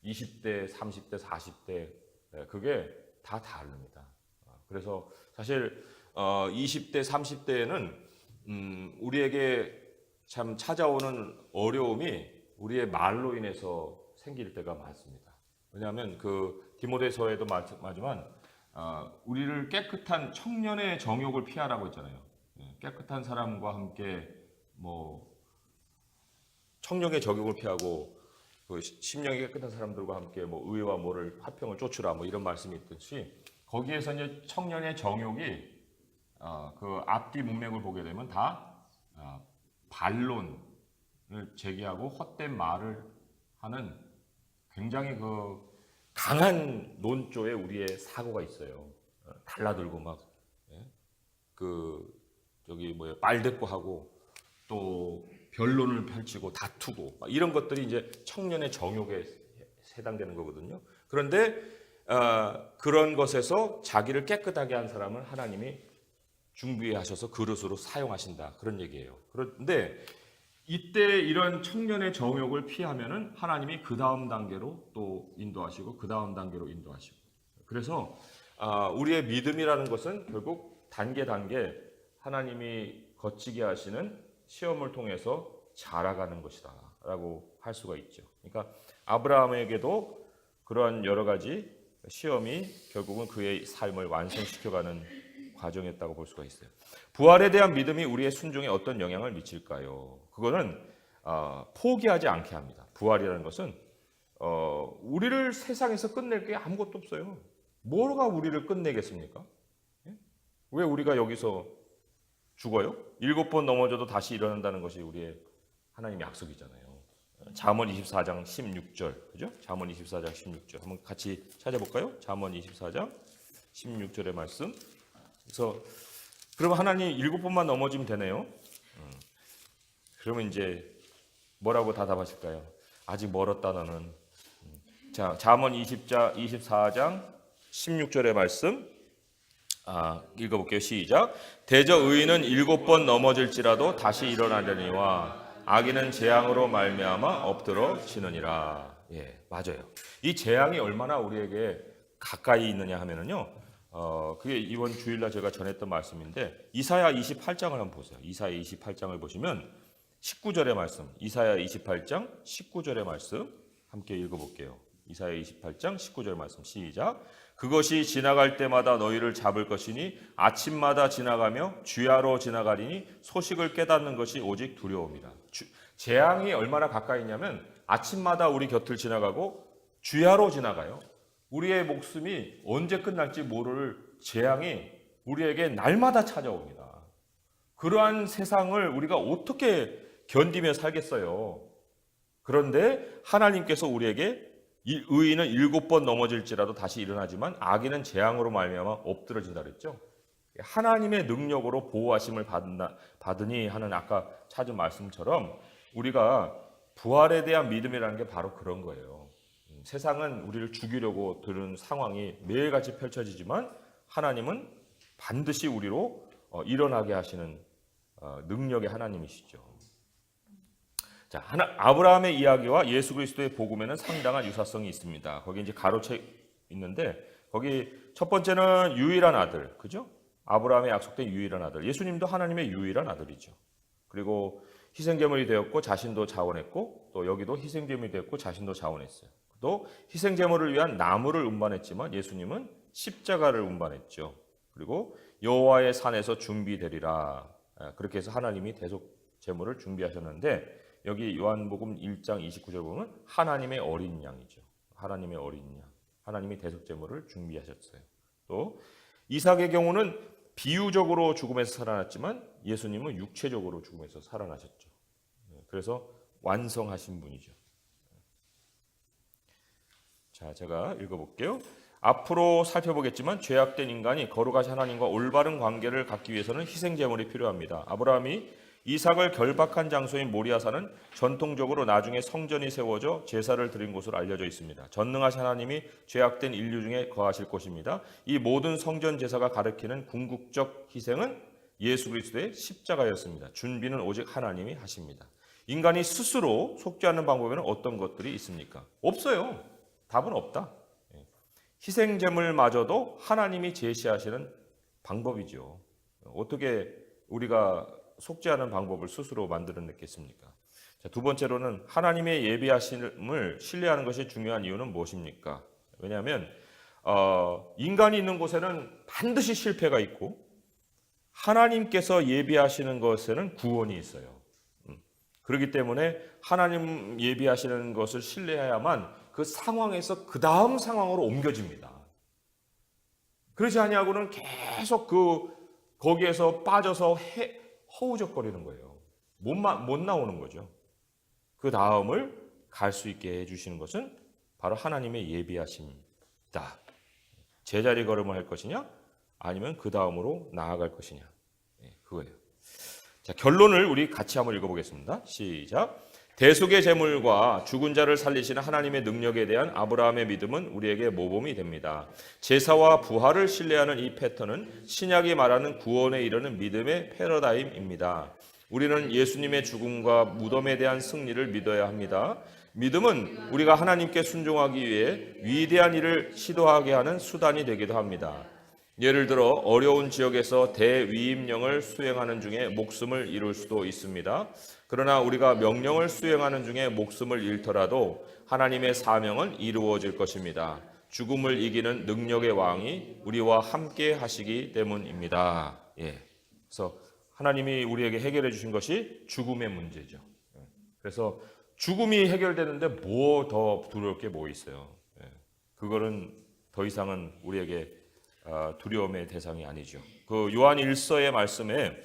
Speaker 1: 20대, 30대, 40대 그게 다 다릅니다. 그래서 사실 20대, 30대에는 우리에게 참 찾아오는 어려움이 우리의 말로 인해서 생길 때가 많습니다. 왜냐하면 그 디모데서에도 말하지만 우리를 깨끗한 청년의 정욕을 피하라고 했잖아요. 깨끗한 사람과 함께 뭐 청년의 정욕을 피하고 그 심령이 깨끗한 사람들과 함께 뭐 의와 모를 화평을 쫓으라 뭐 이런 말씀이 있듯이 거기에서 이제 청년의 정욕이 그 앞뒤 문맥을 보게 되면 다 반론을 제기하고 헛된 말을 하는 굉장히 그 강한 논조에 우리의 사고가 있어요. 달라들고 막 저기 빨대꾸하고 또 변론을 펼치고 다투고 이런 것들이 이제 청년의 정욕에 해당되는 거거든요. 그런데 그런 것에서 자기를 깨끗하게 한 사람을 하나님이 준비하셔서 그릇으로 사용하신다 그런 얘기예요. 그런데 이때 이런 청년의 정욕을 피하면은 하나님이 그 다음 단계로 또 인도하시고 그 다음 단계로 인도하시고 그래서 우리의 믿음이라는 것은 결국 단계 하나님이 거치게 하시는 시험을 통해서 자라가는 것이다 라고 할 수가 있죠. 그러니까 아브라함에게도 그러한 여러 가지 시험이 결국은 그의 삶을 완성시켜가는 과정이었다고 볼 수가 있어요. 부활에 대한 믿음이 우리의 순종에 어떤 영향을 미칠까요? 그거는 포기하지 않게 합니다. 부활이라는 것은 우리를 세상에서 끝낼 게 아무것도 없어요. 뭐가 우리를 끝내겠습니까? 왜 우리가 여기서 죽어요? 7번 넘어져도 다시 일어난다는 것이 우리의 하나님의 약속이잖아요. 잠언 24장 16절, 그죠? 잠언 24장 16절 한번 같이 찾아볼까요? 잠언 24장 16절의 말씀. 그래서 그러면 하나님 7번만 넘어지면 되네요. 그러면 이제 뭐라고 대답하실까요? 아직 멀었다 너는. 자, 잠언 24장 16절의 말씀 읽어볼게요. 시작. 대저 의인은 7번 넘어질지라도 다시 일어나려니와 악인은 재앙으로 말미암아 엎드러지느니라. 예, 맞아요. 이 재앙이 얼마나 우리에게 가까이 있느냐 하면은요. 그게 이번 주일날 제가 전했던 말씀인데 이사야 28장을 한번 보세요. 이사야 28장을 보시면 19절의 말씀, 이사야 28장 19절의 말씀 함께 읽어볼게요. 이사야 28장 19절 말씀 시작. 그것이 지나갈 때마다 너희를 잡을 것이니 아침마다 지나가며 주야로 지나가리니 소식을 깨닫는 것이 오직 두려움이다. 재앙이 얼마나 가까이 있냐면 아침마다 우리 곁을 지나가고 주야로 지나가요. 우리의 목숨이 언제 끝날지 모를 재앙이 우리에게 날마다 찾아옵니다. 그러한 세상을 우리가 어떻게 견디며 살겠어요? 그런데 하나님께서 우리에게 의인은 7번 넘어질지라도 다시 일어나지만 악인은 재앙으로 말미암아 엎드러진다 그랬죠. 하나님의 능력으로 보호하심을 받으니 하는 아까 찾은 말씀처럼 우리가 부활에 대한 믿음이라는 게 바로 그런 거예요. 세상은 우리를 죽이려고 드는 상황이 매일같이 펼쳐지지만 하나님은 반드시 우리로 일어나게 하시는 능력의 하나님이시죠. 자, 아브라함의 이야기와 예수 그리스도의 복음에는 상당한 유사성이 있습니다. 거기 이제 가로채 있는데 거기 첫 번째는 유일한 아들, 그죠? 아브라함의 약속된 유일한 아들. 예수님도 하나님의 유일한 아들이죠. 그리고 희생제물이 되었고 자신도 자원했고 또 여기도 희생제물이 되었고 자신도 자원했어요. 또 희생제물을 위한 나무를 운반했지만 예수님은 십자가를 운반했죠. 그리고 여호와의 산에서 준비되리라. 그렇게 해서 하나님이 대속제물을 준비하셨는데 여기 요한복음 1장 29절 보면 하나님의 어린 양이죠. 하나님의 어린 양. 하나님이 대속제물을 준비하셨어요. 또 이삭의 경우는 비유적으로 죽음에서 살아났지만 예수님은 육체적으로 죽음에서 살아나셨죠. 그래서 완성하신 분이죠. 자, 제가 읽어볼게요. 앞으로 살펴보겠지만 죄악된 인간이 거룩하신 하나님과 올바른 관계를 갖기 위해서는 희생 제물이 필요합니다. 아브라함이 이삭을 결박한 장소인 모리아산은 전통적으로 나중에 성전이 세워져 제사를 드린 곳으로 알려져 있습니다. 전능하신 하나님이 죄악된 인류 중에 거하실 곳입니다. 이 모든 성전 제사가 가리키는 궁극적 희생은 예수 그리스도의 십자가였습니다. 준비는 오직 하나님이 하십니다. 인간이 스스로 속죄하는 방법에는 어떤 것들이 있습니까? 없어요. 답은 없다. 희생 제물마저도 하나님이 제시하시는 방법이죠. 어떻게 우리가 속죄하는 방법을 스스로 만들어냈겠습니까? 자, 두 번째로는 하나님의 예비하심을 신뢰하는 것이 중요한 이유는 무엇입니까? 왜냐하면 인간이 있는 곳에는 반드시 실패가 있고 하나님께서 예비하시는 것에는 구원이 있어요. 그렇기 때문에 하나님 예비하시는 것을 신뢰해야만 그 상황에서 그 다음 상황으로 옮겨집니다. 그렇지 아니하고는 계속 거기에서 빠져서 허우적거리는 거예요. 못 나오는 거죠. 그 다음을 갈 수 있게 해주시는 것은 바로 하나님의 예비하심이다. 제자리 걸음을 할 것이냐 아니면 그 다음으로 나아갈 것이냐, 그거예요. 자, 결론을 우리 같이 한번 읽어보겠습니다. 시작. 대속의 제물과 죽은 자를 살리시는 하나님의 능력에 대한 아브라함의 믿음은 우리에게 모범이 됩니다. 제사와 부활을 신뢰하는 이 패턴은 신약이 말하는 구원에 이르는 믿음의 패러다임입니다. 우리는 예수님의 죽음과 무덤에 대한 승리를 믿어야 합니다. 믿음은 우리가 하나님께 순종하기 위해 위대한 일을 시도하게 하는 수단이 되기도 합니다. 예를 들어 어려운 지역에서 대위임령을 수행하는 중에 목숨을 잃을 수도 있습니다. 그러나 우리가 명령을 수행하는 중에 목숨을 잃더라도 하나님의 사명은 이루어질 것입니다. 죽음을 이기는 능력의 왕이 우리와 함께 하시기 때문입니다. 그래서 하나님이 우리에게 해결해 주신 것이 죽음의 문제죠. 그래서 죽음이 해결되는데 뭐 더 두려울 게 뭐 있어요. 그거는 더 이상은 우리에게 두려움의 대상이 아니죠. 그 요한 1서의 말씀에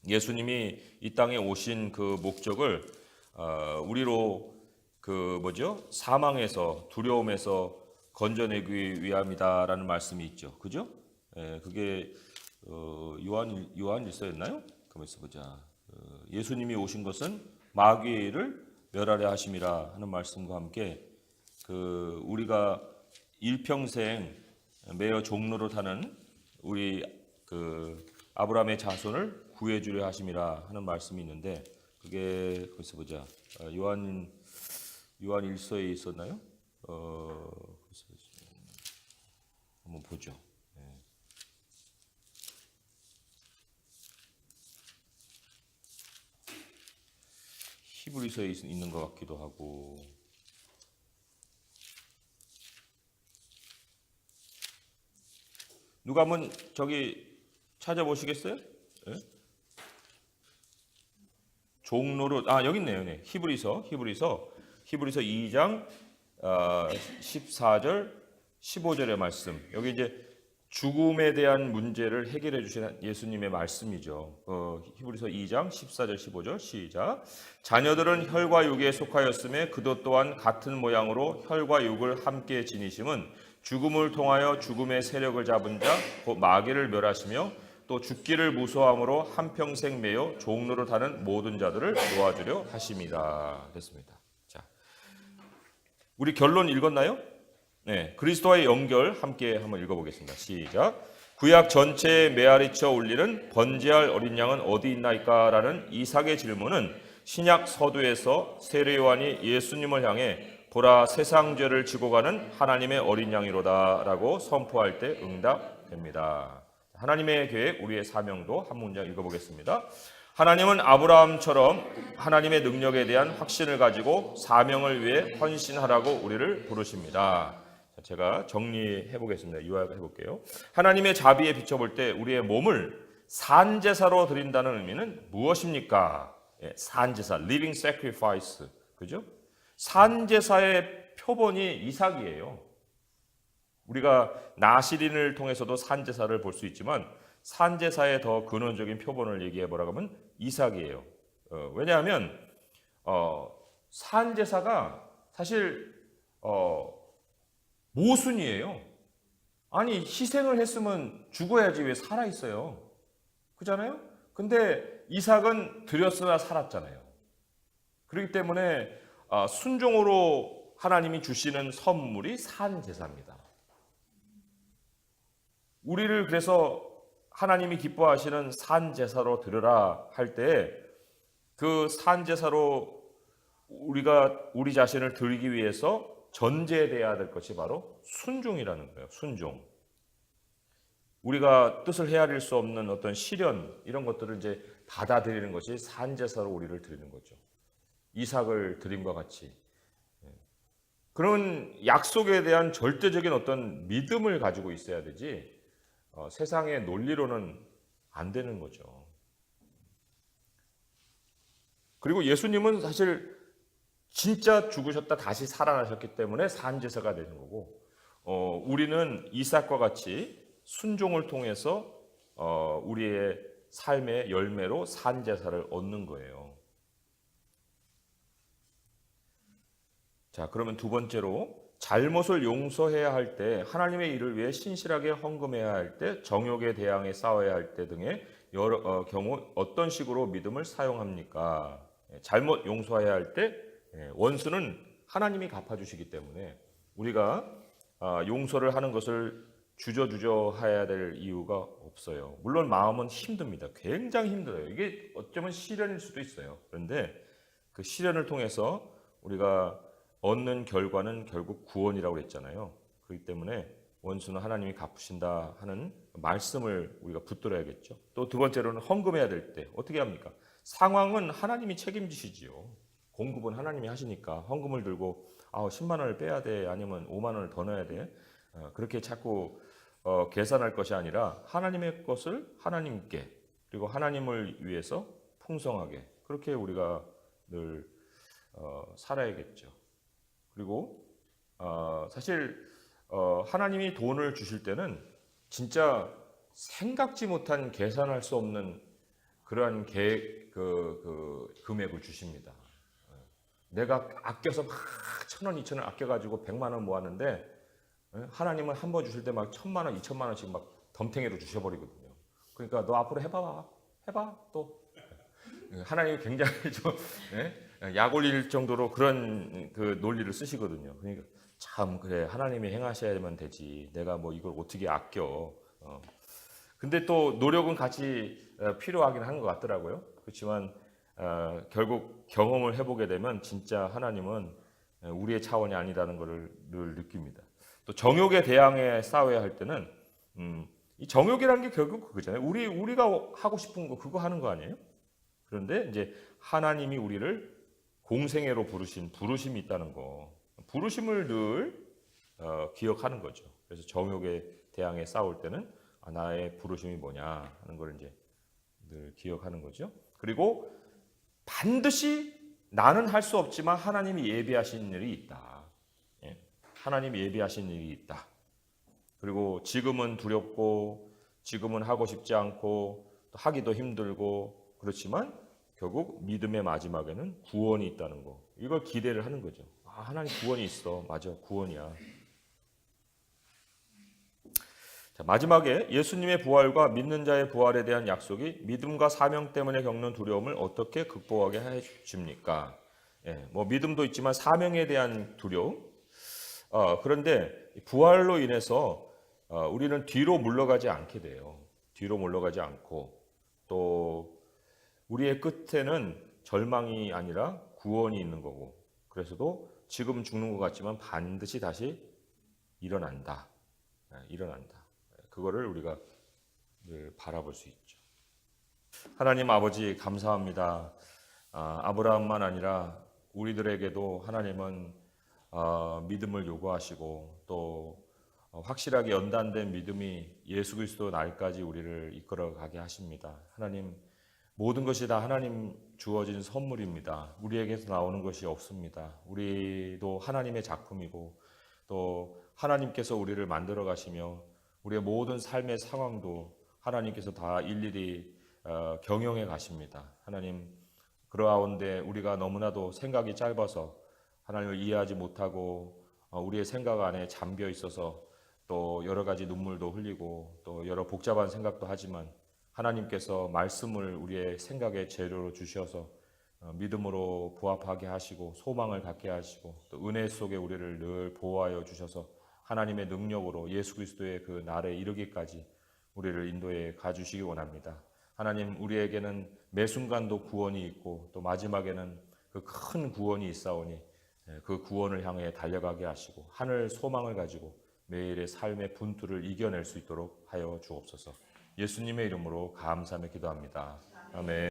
Speaker 1: 예수님이 이 땅에 오신 그 목적을 우리로 사망에서 두려움에서 건져내기 위함이다라는 말씀이 있죠. 그죠? 그게 요한 1서였나요? 가만있어 보자. 예수님이 오신 것은 마귀를 멸하려 하심이라 하는 말씀과 함께 우리가 일평생 매어 종로로 타는 우리 아브라함의 자손을 구해주려 하심이라 하는 말씀이 있는데 그게 글쎄 보자. 요한 1서에 있었나요? 한번 보죠. 히브리서에 있는 것 같기도 하고. 누가 한번 찾아보시겠어요? 종로로 여기 있네요. 히브리서 2장 14절 15절의 말씀. 여기 이제 죽음에 대한 문제를 해결해 주신 예수님의 말씀이죠. 히브리서 2장 14절 15절 시작. 자녀들은 혈과 육에 속하였음에 그도 또한 같은 모양으로 혈과 육을 함께 지니심은 죽음을 통하여 죽음의 세력을 잡은 자 곧 마귀를 멸하시며 또 죽기를 무서워함으로 한평생 매여 종로로 타는 모든 자들을 도와주려 하심이다. 됐습니다. 자, 우리 결론 읽었나요? 그리스도와의 연결 함께 한번 읽어보겠습니다. 시작. 구약 전체에 메아리쳐 울리는 번제할 어린 양은 어디 있나이까라는 이삭의 질문은 신약 서두에서 세례 요한이 예수님을 향해 보라 세상 죄를 지고 가는 하나님의 어린 양이로다라고 선포할 때 응답됩니다. 하나님의 계획, 우리의 사명도 한 문장 읽어보겠습니다. 하나님은 아브라함처럼 하나님의 능력에 대한 확신을 가지고 사명을 위해 헌신하라고 우리를 부르십니다. 제가 정리해 보겠습니다. 요약해 볼게요. 하나님의 자비에 비춰볼 때 우리의 몸을 산제사로 드린다는 의미는 무엇입니까? 산제사, living sacrifice. 그죠? 산제사의 표본이 이삭이에요. 우리가 나시린을 통해서도 산제사를 볼 수 있지만 산제사의 더 근원적인 표본을 얘기해 보라고 하면 이삭이에요. 왜냐하면 산제사가 사실 모순이에요. 아니 희생을 했으면 죽어야지 왜 살아 있어요? 그잖아요? 근데 이삭은 드렸으나 살았잖아요. 그렇기 때문에 순종으로 하나님이 주시는 선물이 산제사입니다. 우리를 그래서 하나님이 기뻐하시는 산제사로 드려라 할 때 그 산제사로 우리가 우리 자신을 드리기 위해서 전제돼야 될 것이 바로 순종이라는 거예요. 순종. 우리가 뜻을 헤아릴 수 없는 어떤 시련 이런 것들을 이제 받아들이는 것이 산제사로 우리를 드리는 거죠. 이삭을 드림과 같이 그런 약속에 대한 절대적인 어떤 믿음을 가지고 있어야 되지 세상의 논리로는 안 되는 거죠. 그리고 예수님은 사실 진짜 죽으셨다 다시 살아나셨기 때문에 산제사가 되는 거고 우리는 이삭과 같이 순종을 통해서 우리의 삶의 열매로 산제사를 얻는 거예요. 자, 그러면 두 번째로 잘못을 용서해야 할 때, 하나님의 일을 위해 신실하게 헌금해야 할 때, 정욕에 대항해 싸워야 할 때 등의 여러 경우 어떤 식으로 믿음을 사용합니까? 잘못 용서해야 할 때 원수는 하나님이 갚아주시기 때문에 우리가 용서를 하는 것을 주저주저 해야 될 이유가 없어요. 물론 마음은 힘듭니다. 굉장히 힘들어요. 이게 어쩌면 시련일 수도 있어요. 그런데 그 시련을 통해서 우리가 얻는 결과는 결국 구원이라고 그랬잖아요. 그렇기 때문에 원수는 하나님이 갚으신다 하는 말씀을 우리가 붙들어야겠죠. 또 두 번째로는 헌금해야 될 때 어떻게 합니까? 상황은 하나님이 책임지시지요. 공급은 하나님이 하시니까 헌금을 들고 10만 원을 빼야 돼 아니면 5만 원을 더 넣어야 돼 그렇게 자꾸 계산할 것이 아니라 하나님의 것을 하나님께 그리고 하나님을 위해서 풍성하게 그렇게 우리가 늘 살아야겠죠. 그리고 사실 하나님이 돈을 주실 때는 진짜 생각지 못한 계산할 수 없는 그러한 금액을 주십니다. 내가 아껴서 막 1,000원, 2,000원 아껴가지고 100만 원 모았는데 하나님은 한 번 주실 때 막 1,000만 원, 2,000만 원씩 막 덤탱이로 주셔버리거든요. 그러니까 너 앞으로 해봐 또. 하나님이 굉장히 좀 약 올릴 정도로 그런 그 논리를 쓰시거든요. 그러니까 참 그래 하나님이 행하셔야만 되지. 내가 뭐 이걸 어떻게 아껴. 근데 또 노력은 같이 필요하긴 한 것 같더라고요. 그렇지만 결국 경험을 해보게 되면 진짜 하나님은 우리의 차원이 아니라는 것을 늘 느낍니다. 또 정욕에 대항해 싸워야 할 때는 이 정욕이라는 게 결국 그거잖아요. 우리가 하고 싶은 거 그거 하는 거 아니에요? 그런데 이제 하나님이 우리를 공생애로 부르신 부르심이 있다는 거, 부르심을 늘 기억하는 거죠. 그래서 정욕에 대항해 싸울 때는 나의 부르심이 뭐냐 하는 걸 이제 늘 기억하는 거죠. 그리고 반드시 나는 할 수 없지만 하나님이 예비하신 일이 있다. 하나님이 예비하신 일이 있다. 그리고 지금은 두렵고 지금은 하고 싶지 않고 또 하기도 힘들고 그렇지만 결국 믿음의 마지막에는 구원이 있다는 거. 이걸 기대를 하는 거죠. 하나님 구원이 있어. 맞아. 구원이야. 자, 마지막에 예수님의 부활과 믿는 자의 부활에 대한 약속이 믿음과 사명 때문에 겪는 두려움을 어떻게 극복하게 해줍니까? 뭐 믿음도 있지만 사명에 대한 두려움. 그런데 부활로 인해서 우리는 뒤로 물러가지 않게 돼요. 뒤로 물러가지 않고 또 우리의 끝에는 절망이 아니라 구원이 있는 거고 그래서도 지금 죽는 것 같지만 반드시 다시 일어난다. 그거를 우리가 늘 바라볼 수 있죠. 하나님 아버지 감사합니다. 아브라함만 아니라 우리들에게도 하나님은 믿음을 요구하시고 또 확실하게 연단된 믿음이 예수 그리스도 날까지 우리를 이끌어가게 하십니다. 하나님 모든 것이 다 하나님 주어진 선물입니다. 우리에게서 나오는 것이 없습니다. 우리도 하나님의 작품이고 또 하나님께서 우리를 만들어 가시며 우리의 모든 삶의 상황도 하나님께서 다 일일이 경영해 가십니다. 하나님, 그러하온데 우리가 너무나도 생각이 짧아서 하나님을 이해하지 못하고 우리의 생각 안에 잠겨 있어서 또 여러 가지 눈물도 흘리고 또 여러 복잡한 생각도 하지만 하나님께서 말씀을 우리의 생각의 재료로 주셔서 믿음으로 부합하게 하시고 소망을 갖게 하시고 또 은혜 속에 우리를 늘 보호하여 주셔서 하나님의 능력으로 예수 그리스도의 그 날에 이르기까지 우리를 인도해 가주시기 원합니다. 하나님, 우리에게는 매 순간도 구원이 있고 또 마지막에는 그 큰 구원이 있사오니 그 구원을 향해 달려가게 하시고 하늘 소망을 가지고 매일의 삶의 분투를 이겨낼 수 있도록 하여 주옵소서. 예수님의 이름으로 감사하며 기도합니다. 아멘.